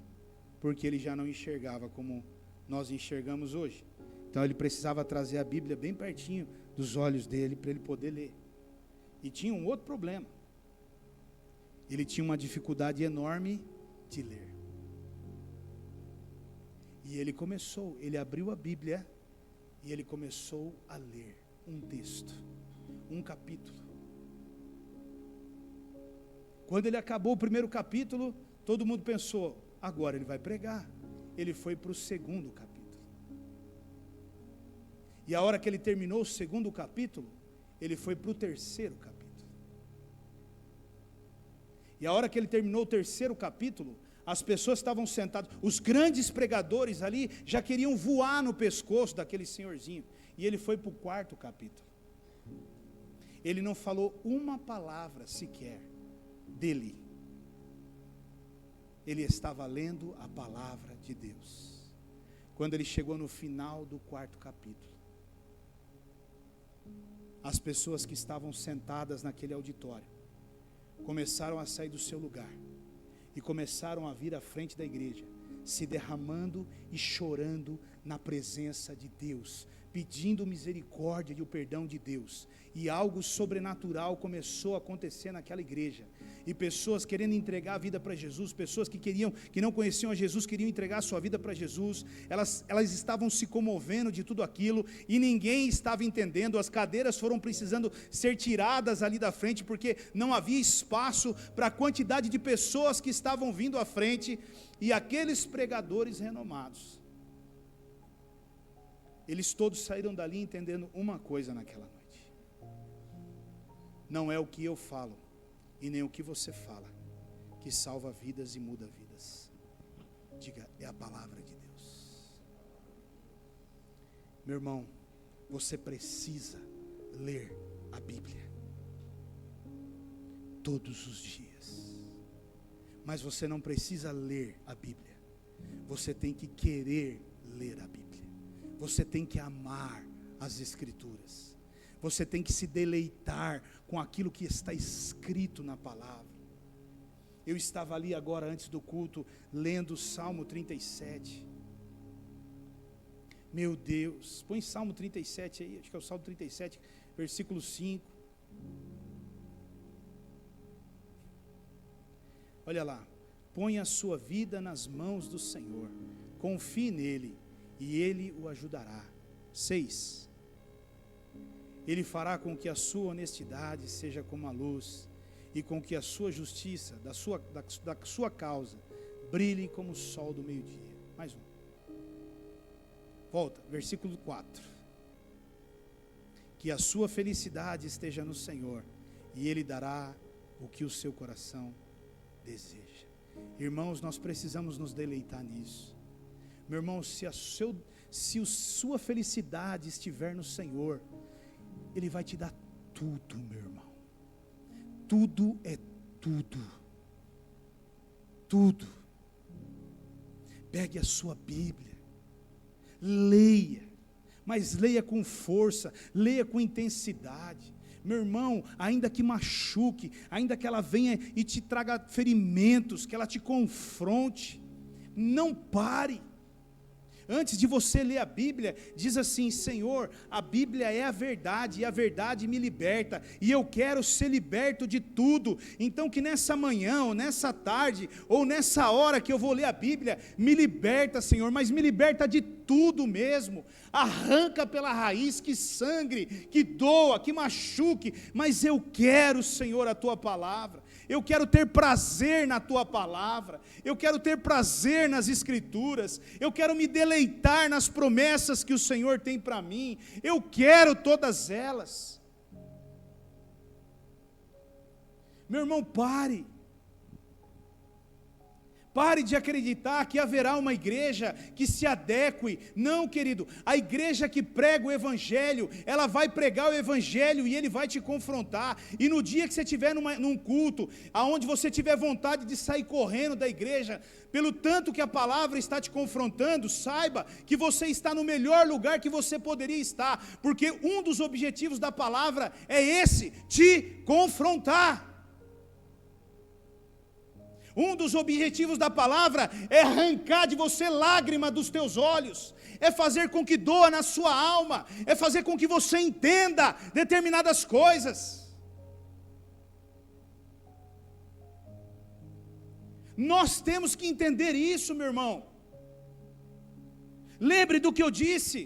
porque ele já não enxergava como nós enxergamos hoje. Então ele precisava trazer a Bíblia bem pertinho dos olhos dele, para ele poder ler. E tinha um outro problema, ele tinha uma dificuldade enorme de ler. E ele abriu a Bíblia, e ele começou a ler um texto, um capítulo. Quando ele acabou o primeiro capítulo, todo mundo pensou: agora ele vai pregar. Ele foi para o segundo capítulo. E a hora que ele terminou o segundo capítulo, ele foi para o terceiro capítulo. E a hora que ele terminou o terceiro capítulo, as pessoas estavam sentadas, os grandes pregadores ali já queriam voar no pescoço daquele senhorzinho. E ele foi para o quarto capítulo. Ele não falou uma palavra sequer dele. Ele estava lendo a palavra de Deus. Quando ele chegou no final do quarto capítulo, as pessoas que estavam sentadas naquele auditório começaram a sair do seu lugar e começaram a vir à frente da igreja, se derramando e chorando na presença de Deus, pedindo misericórdia e o perdão de Deus. E algo sobrenatural começou a acontecer naquela igreja, e pessoas querendo entregar a vida para Jesus, pessoas que não conheciam a Jesus, queriam entregar a sua vida para Jesus, elas estavam se comovendo de tudo aquilo, e ninguém estava entendendo. As cadeiras foram precisando ser tiradas ali da frente, porque não havia espaço para a quantidade de pessoas que estavam vindo à frente. E aqueles pregadores renomados, eles todos saíram dali entendendo uma coisa naquela noite: não é o que eu falo e nem o que você fala que salva vidas e muda vidas. Diga: é a palavra de Deus. Meu irmão, você precisa ler a Bíblia todos os dias. Mas você não precisa ler a Bíblia, você tem que querer ler a Bíblia. Você tem que amar as Escrituras. Você tem que se deleitar com aquilo que está escrito na palavra. Eu estava ali agora antes do culto, lendo o Salmo 37. Meu Deus, põe Salmo 37 aí, acho que é o Salmo 37, versículo 5. Olha lá: põe a sua vida nas mãos do Senhor, confie nele, e ele o ajudará. 6. Ele fará com que a sua honestidade seja como a luz, e com que a sua justiça, da sua causa, brilhe como o sol do meio-dia. Mais um. Volta, versículo 4. Que a sua felicidade esteja no Senhor, e Ele dará o que o seu coração deseja. Irmãos, nós precisamos nos deleitar nisso. Meu irmão, se a sua felicidade estiver no Senhor, Ele vai te dar tudo, meu irmão. Tudo é tudo. Tudo. Pegue a sua Bíblia, leia, mas leia com força, leia com intensidade. Meu irmão, ainda que machuque, ainda que ela venha e te traga ferimentos, que ela te confronte, não pare. Antes de você ler a Bíblia, diz assim: Senhor, a Bíblia é a verdade, e a verdade me liberta, e eu quero ser liberto de tudo. Então que nessa manhã, ou nessa tarde, ou nessa hora que eu vou ler a Bíblia, me liberta, Senhor, mas me liberta de tudo mesmo. Arranca pela raiz, que sangre, que doa, que machuque, mas eu quero, Senhor, a Tua palavra. Eu quero ter prazer na tua palavra, eu quero ter prazer nas escrituras, eu quero me deleitar nas promessas que o Senhor tem para mim, eu quero todas elas. Meu irmão, pare de acreditar que haverá uma igreja que se adeque. Não, querido, a igreja que prega o evangelho, ela vai pregar o evangelho e ele vai te confrontar, e no dia que você estiver num culto, aonde você tiver vontade de sair correndo da igreja, pelo tanto que a palavra está te confrontando, saiba que você está no melhor lugar que você poderia estar, porque um dos objetivos da palavra é esse, te confrontar. Um dos objetivos da palavra é arrancar de você lágrima dos teus olhos, é fazer com que doa na sua alma, é fazer com que você entenda determinadas coisas. Nós temos que entender isso, meu irmão. Lembre do que eu disse.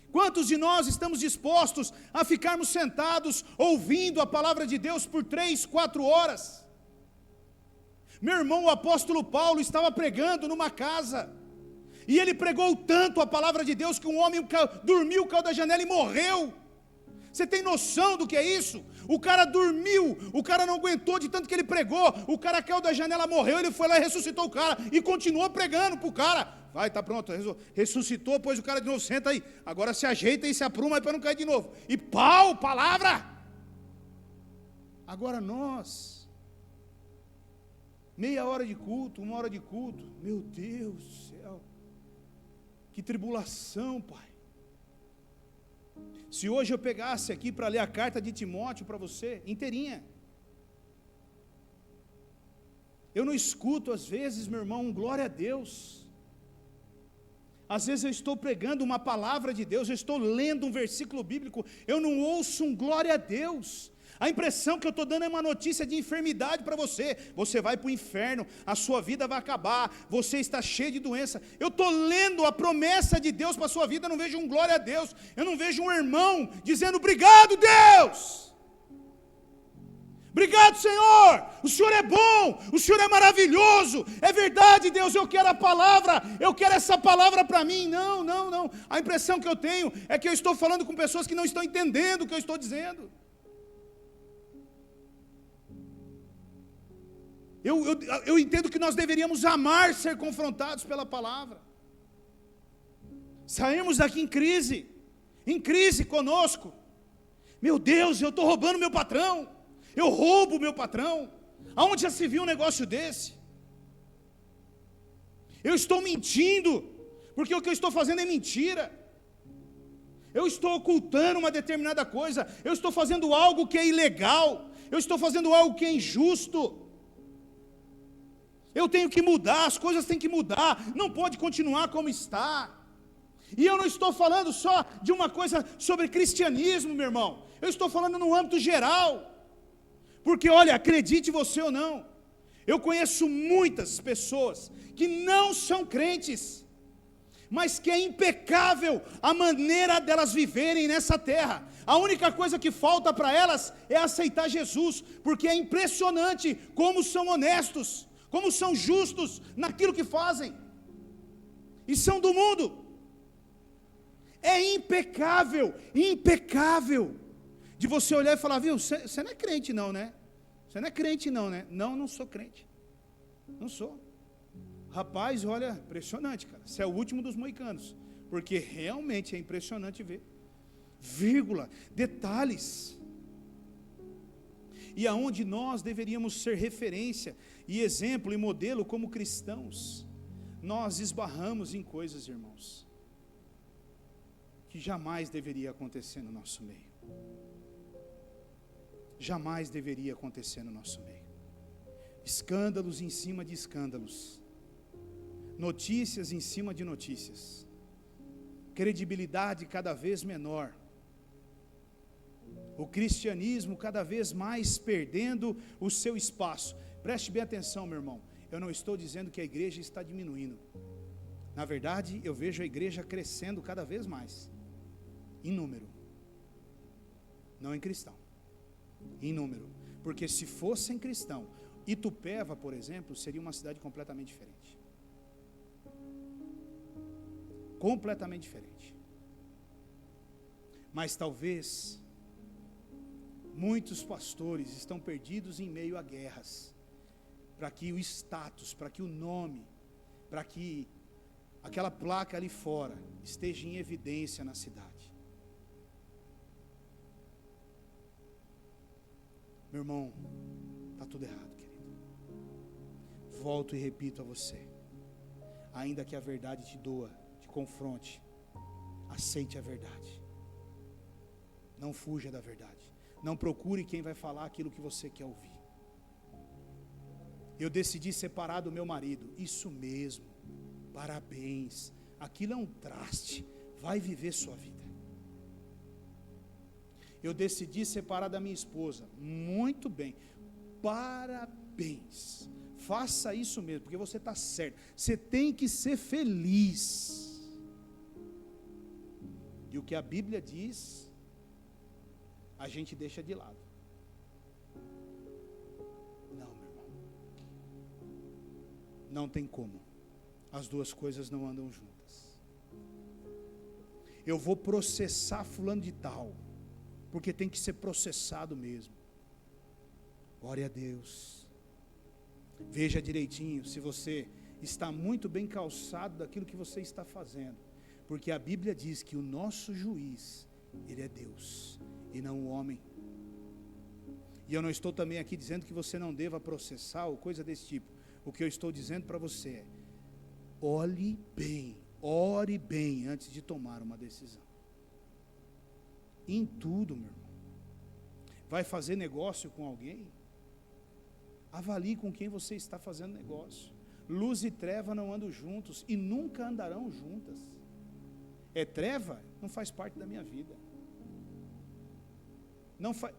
Quantos de nós estamos dispostos a ficarmos sentados ouvindo a palavra de Deus por 3, 4 horas? Meu irmão, o apóstolo Paulo estava pregando numa casa, e ele pregou tanto a palavra de Deus que um homem dormiu, caiu da janela e morreu. Você tem noção do que é isso? O cara dormiu, o cara não aguentou de tanto que ele pregou, o cara caiu da janela, morreu, ele foi lá e ressuscitou o cara, e continuou pregando para o cara. Vai, tá pronto, ressuscitou, pôs o cara de novo, senta aí, agora se ajeita e se apruma aí para não cair de novo. E pau, palavra! Agora nós... meia hora de culto, 1 hora de culto, meu Deus do céu, que tribulação, Pai. Se hoje eu pegasse aqui para ler a carta de Timóteo para você, inteirinha, eu não escuto às vezes, meu irmão, glória a Deus. Às vezes eu estou pregando uma palavra de Deus, eu estou lendo um versículo bíblico, eu não ouço um glória a Deus. A impressão que eu estou dando é uma notícia de enfermidade para você. Você vai para o inferno, a sua vida vai acabar, você está cheio de doença. Eu estou lendo a promessa de Deus para a sua vida, eu não vejo um glória a Deus, eu não vejo um irmão dizendo obrigado Deus, obrigado Senhor, o Senhor é bom, o Senhor é maravilhoso, é verdade Deus, eu quero a palavra, eu quero essa palavra para mim. Não, a impressão que eu tenho é que eu estou falando com pessoas que não estão entendendo o que eu estou dizendo. Eu entendo que nós deveríamos amar ser confrontados pela palavra. Saímos daqui em crise conosco. Meu Deus, eu estou roubando meu patrão, eu roubo meu patrão. Aonde já se viu um negócio desse? Eu estou mentindo, porque o que eu estou fazendo é mentira. Eu estou ocultando uma determinada coisa, eu estou fazendo algo que é ilegal, eu estou fazendo algo que é injusto. Eu tenho que mudar, as coisas têm que mudar, não pode continuar como está. E eu não estou falando só de uma coisa sobre cristianismo, meu irmão, eu estou falando no âmbito geral, porque olha, acredite você ou não, eu conheço muitas pessoas que não são crentes, mas que é impecável a maneira delas viverem nessa terra. A única coisa que falta para elas é aceitar Jesus, porque é impressionante como são honestos, como são justos naquilo que fazem, e são do mundo. É impecável, de você olhar e falar, viu, você não é crente não, né? Você não é crente não, né? Não sou crente, não sou. Rapaz, olha, impressionante, cara, você é o último dos moicanos, porque realmente é impressionante ver, vírgula, detalhes, e aonde nós deveríamos ser referência, e exemplo e modelo como cristãos, nós esbarramos em coisas, irmãos, que jamais deveria acontecer no nosso meio. Jamais deveria acontecer no nosso meio. Escândalos em cima de escândalos, notícias em cima de notícias, credibilidade cada vez menor, o cristianismo cada vez mais perdendo o seu espaço. Preste bem atenção, meu irmão, eu não estou dizendo que a igreja está diminuindo, na verdade eu vejo a igreja crescendo cada vez mais, em número, não em cristão, em número, Porque se fossem cristãos, Itupeva, por exemplo, seria uma cidade completamente diferente. Completamente diferente. Mas talvez muitos pastores estão perdidos em meio a guerras, para que o status, para que o nome, para que aquela placa ali fora esteja em evidência na cidade. Meu irmão, está tudo errado, querido. Volto e repito a você, ainda que a verdade te doa, te confronte, aceite a verdade. Não fuja da verdade. Não procure quem vai falar aquilo que você quer ouvir. Eu decidi separar do meu marido. Isso mesmo. Parabéns. Aquilo é um traste. Vai viver sua vida. Eu decidi separar da minha esposa. Muito bem. Parabéns. Faça isso mesmo, porque você está certo. Você tem que ser feliz. E o que a Bíblia diz, a gente deixa de lado. Não, meu irmão. Não tem como. As duas coisas não andam juntas. Eu vou processar fulano de tal, porque tem que ser processado mesmo. Glória a Deus. Veja direitinho se você está muito bem calçado daquilo que você está fazendo. Porque a Bíblia diz que o nosso juiz, ele é Deus e não o homem. E eu não estou também aqui dizendo que você não deva processar ou coisa desse tipo. O que eu estou dizendo para você é: olhe bem, ore bem antes de tomar uma decisão. Em tudo, meu irmão. Vai fazer negócio com alguém? Avalie com quem você está fazendo negócio. Luz e treva não andam juntos e nunca andarão juntas. É treva? Não faz parte da minha vida.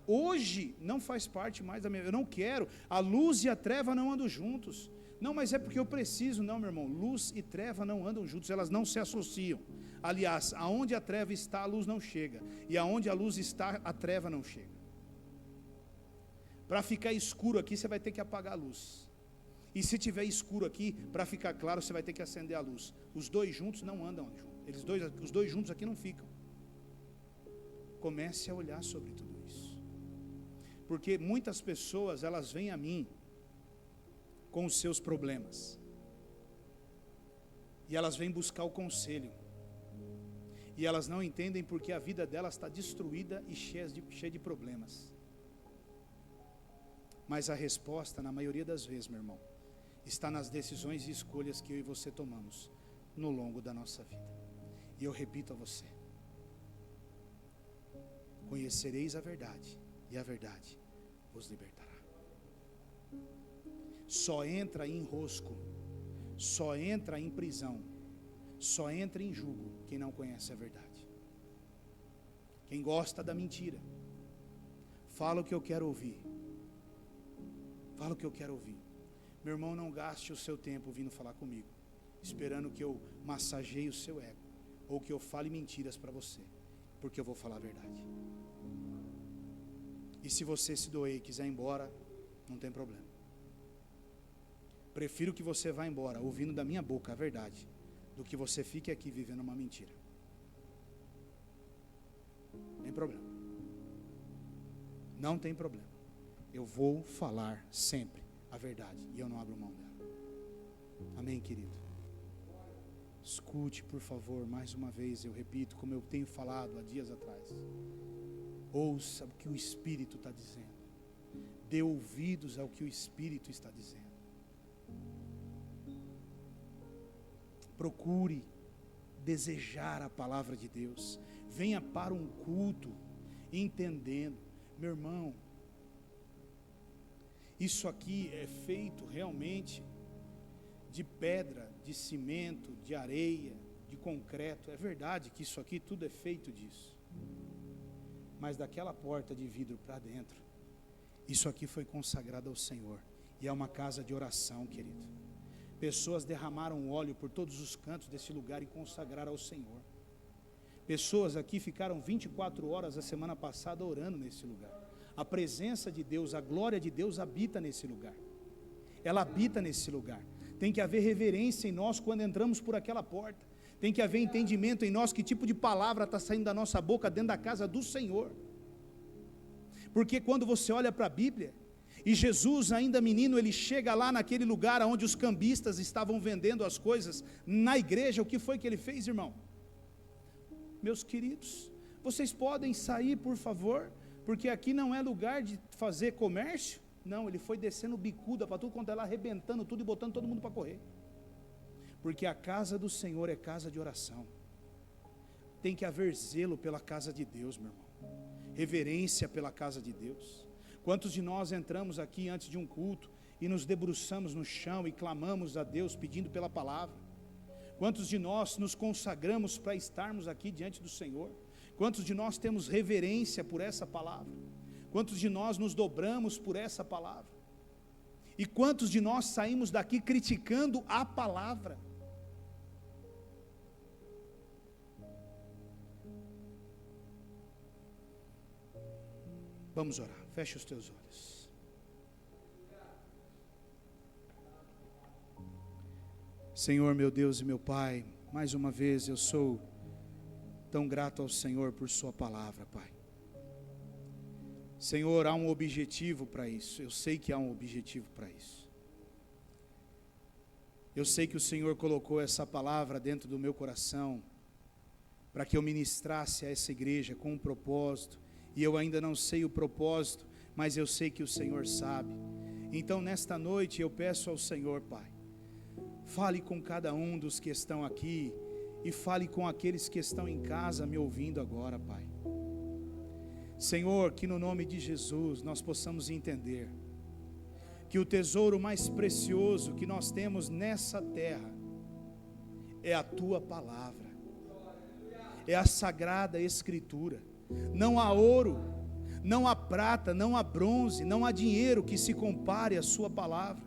Hoje não faz parte mais da minha vida. Eu não quero. A luz e a treva não andam juntos. Não, mas é porque eu preciso. Não, meu irmão. Luz e treva não andam juntos. Elas não se associam. Aliás, aonde a treva está, a luz não chega. E aonde a luz está, a treva não chega. Para ficar escuro aqui, você vai ter que apagar a luz. E se tiver escuro aqui, para ficar claro, você vai ter que acender a luz. Os dois juntos não andam juntos. Os dois juntos aqui não ficam. Comece a olhar sobre tudo isso. Porque muitas pessoas, elas vêm a mim com os seus problemas. E elas vêm buscar o conselho. E elas não entendem porque a vida delas está destruída e cheia de problemas. Mas a resposta, na maioria das vezes, meu irmão, está nas decisões e escolhas que eu e você tomamos no longo da nossa vida. E eu repito a você: conhecereis a verdade, e a verdade vos libertará. Só entra em enrosco, só entra em prisão, só entra em jugo quem não conhece a verdade. Quem gosta da mentira, fala o que eu quero ouvir. Fala o que eu quero ouvir. Meu irmão, não gaste o seu tempo vindo falar comigo, esperando que eu massageie o seu ego, ou que eu fale mentiras para você, porque eu vou falar a verdade. E se você se doer e quiser ir embora, não tem problema. Prefiro que você vá embora ouvindo da minha boca a verdade, do que você fique aqui vivendo uma mentira. Tem problema. Não tem problema. Eu vou falar sempre a verdade e eu não abro mão dela. Amém, querido? Escute, por favor, mais uma vez, eu repito, como eu tenho falado há dias atrás. Ouça o que o Espírito está dizendo. Dê ouvidos ao que o Espírito está dizendo. Procure desejar a palavra de Deus. Venha para um culto entendendo. Meu irmão, isso aqui é feito realmente de pedra, de cimento, de areia, de concreto. É verdade que isso aqui tudo é feito disso. Mas daquela porta de vidro para dentro, isso aqui foi consagrado ao Senhor. E é uma casa de oração, querido. Pessoas derramaram óleo por todos os cantos desse lugar e consagraram ao Senhor. Pessoas aqui ficaram 24 horas a semana passada orando nesse lugar. A presença de Deus, a glória de Deus habita nesse lugar. Ela habita nesse lugar. Tem que haver reverência em nós quando entramos por aquela porta. Tem que haver entendimento em nós que tipo de palavra está saindo da nossa boca dentro da casa do Senhor. Porque quando você olha para a Bíblia, e Jesus ainda menino, ele chega lá naquele lugar onde os cambistas estavam vendendo as coisas, na igreja, o que foi que ele fez, irmão? Meus queridos, vocês podem sair, por favor, porque aqui não é lugar de fazer comércio. Não, ele foi descendo bicuda para tudo quanto é lá, arrebentando tudo e botando todo mundo para correr. Porque a casa do Senhor é casa de oração. Tem que haver zelo pela casa de Deus, meu irmão. Reverência pela casa de Deus. Quantos de nós entramos aqui antes de um culto e nos debruçamos no chão e clamamos a Deus pedindo pela palavra? Quantos de nós nos consagramos para estarmos aqui diante do Senhor? Quantos de nós temos reverência por essa palavra? Quantos de nós nos dobramos por essa palavra? E quantos de nós saímos daqui criticando a palavra? Vamos orar, feche os teus olhos. Senhor, meu Deus e meu Pai, mais uma vez eu sou tão grato ao Senhor por sua palavra, Pai. Senhor, há um objetivo para isso, eu sei que há um objetivo para isso. Eu sei que o Senhor colocou essa palavra dentro do meu coração, para que eu ministrasse a essa igreja com um propósito, e eu ainda não sei o propósito, mas eu sei que o Senhor sabe. Então nesta noite eu peço ao Senhor, Pai, fale com cada um dos que estão aqui, e fale com aqueles que estão em casa me ouvindo agora, Pai. Senhor, que no nome de Jesus nós possamos entender que o tesouro mais precioso que nós temos nessa terra é a Tua palavra, é a Sagrada Escritura. Não há ouro, não há prata, não há bronze, não há dinheiro que se compare à Sua palavra.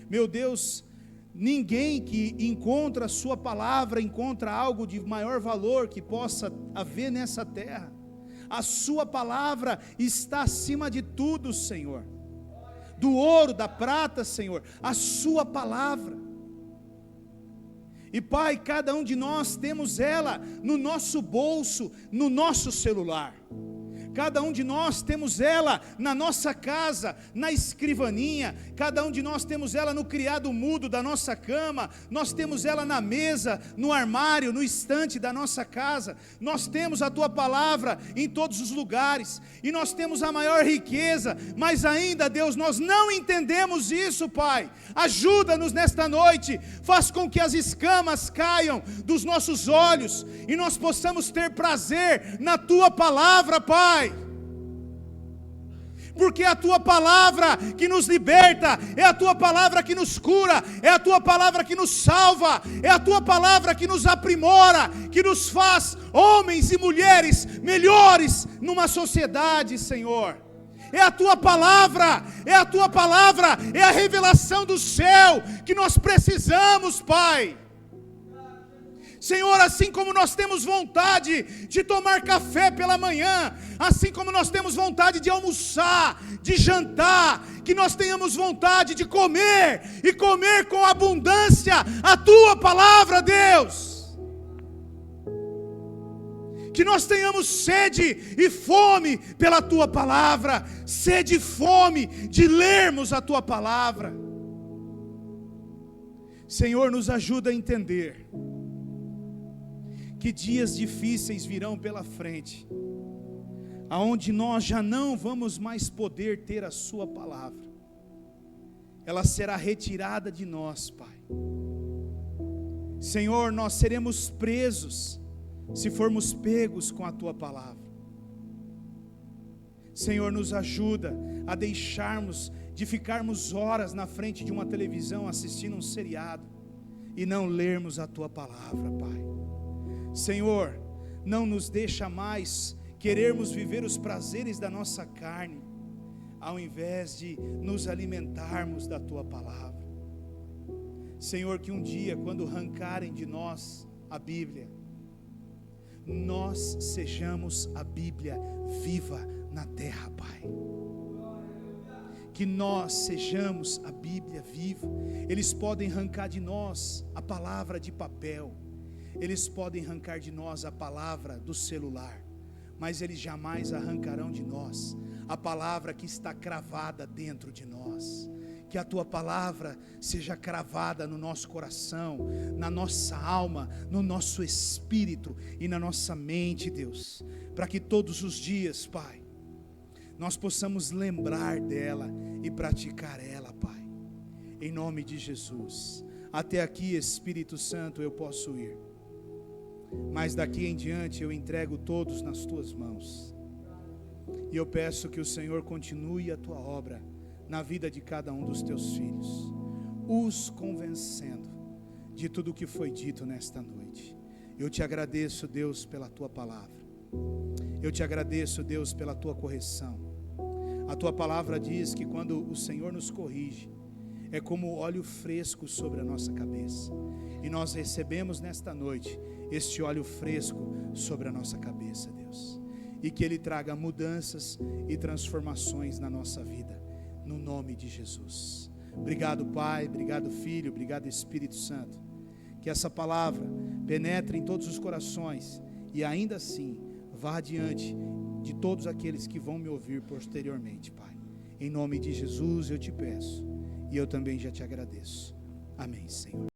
Meu Deus, ninguém que encontra a Sua palavra encontra algo de maior valor que possa haver nessa terra. A Sua palavra está acima de tudo, Senhor. Do ouro, da prata, Senhor, a Sua palavra. E Pai, cada um de nós temos ela no nosso bolso, no nosso celular. Cada um de nós temos ela na nossa casa, na escrivaninha. Cada um de nós temos ela no criado mudo da nossa cama. Nós temos ela na mesa, no armário, no estante da nossa casa. Nós temos a Tua palavra em todos os lugares. E nós temos a maior riqueza. Mas ainda, Deus, nós não entendemos isso, Pai. Ajuda-nos nesta noite. Faz com que as escamas caiam dos nossos olhos e nós possamos ter prazer na Tua palavra, Pai. Porque é a Tua palavra que nos liberta, é a Tua palavra que nos cura, é a Tua palavra que nos salva, é a Tua palavra que nos aprimora, que nos faz homens e mulheres melhores numa sociedade, Senhor. É a Tua palavra, é a Tua palavra, é a revelação do céu que nós precisamos, Pai. Senhor, assim como nós temos vontade de tomar café pela manhã, assim como nós temos vontade de almoçar, de jantar, que nós tenhamos vontade de comer, e comer com abundância a Tua palavra, Deus. Que nós tenhamos sede e fome pela Tua palavra, sede e fome de lermos a Tua palavra. Senhor, nos ajuda a entender que dias difíceis virão pela frente, aonde nós já não vamos mais poder ter a Sua palavra, ela será retirada de nós, Pai. Senhor, nós seremos presos, se formos pegos com a Tua palavra. Senhor, nos ajuda a deixarmos de ficarmos horas na frente de uma televisão assistindo um seriado, e não lermos a Tua palavra, Pai. Senhor, não nos deixa mais querermos viver os prazeres da nossa carne, ao invés de nos alimentarmos da Tua palavra. Senhor, que um dia, quando arrancarem de nós a Bíblia, nós sejamos a Bíblia viva na terra, Pai. que nós sejamos a Bíblia viva. Eles podem arrancar de nós a palavra de papel, eles podem arrancar de nós a palavra do celular, mas eles jamais arrancarão de nós a palavra que está cravada dentro de nós. Que a tua palavra seja cravada no nosso coração, na nossa alma, no nosso espírito e na nossa mente, Deus, para que todos os dias, Pai, nós possamos lembrar dela e praticar ela, Pai, em nome de Jesus. Até aqui, Espírito Santo, eu posso ir, mas daqui em diante eu entrego todos nas tuas mãos, e eu peço que o Senhor continue a tua obra na vida de cada um dos teus filhos, os convencendo de tudo o que foi dito nesta noite. Eu te agradeço, Deus, pela tua palavra. Eu te agradeço, Deus, pela tua correção. A tua palavra diz que quando o Senhor nos corrige, é como óleo fresco sobre a nossa cabeça. E nós recebemos nesta noite este óleo fresco sobre a nossa cabeça, Deus. E que Ele traga mudanças e transformações na nossa vida, no nome de Jesus. Obrigado, Pai, obrigado, Filho, obrigado, Espírito Santo. Que essa palavra penetre em todos os corações e ainda assim vá adiante de todos aqueles que vão me ouvir posteriormente, Pai. Em nome de Jesus eu te peço, e eu também já te agradeço. Amém, Senhor.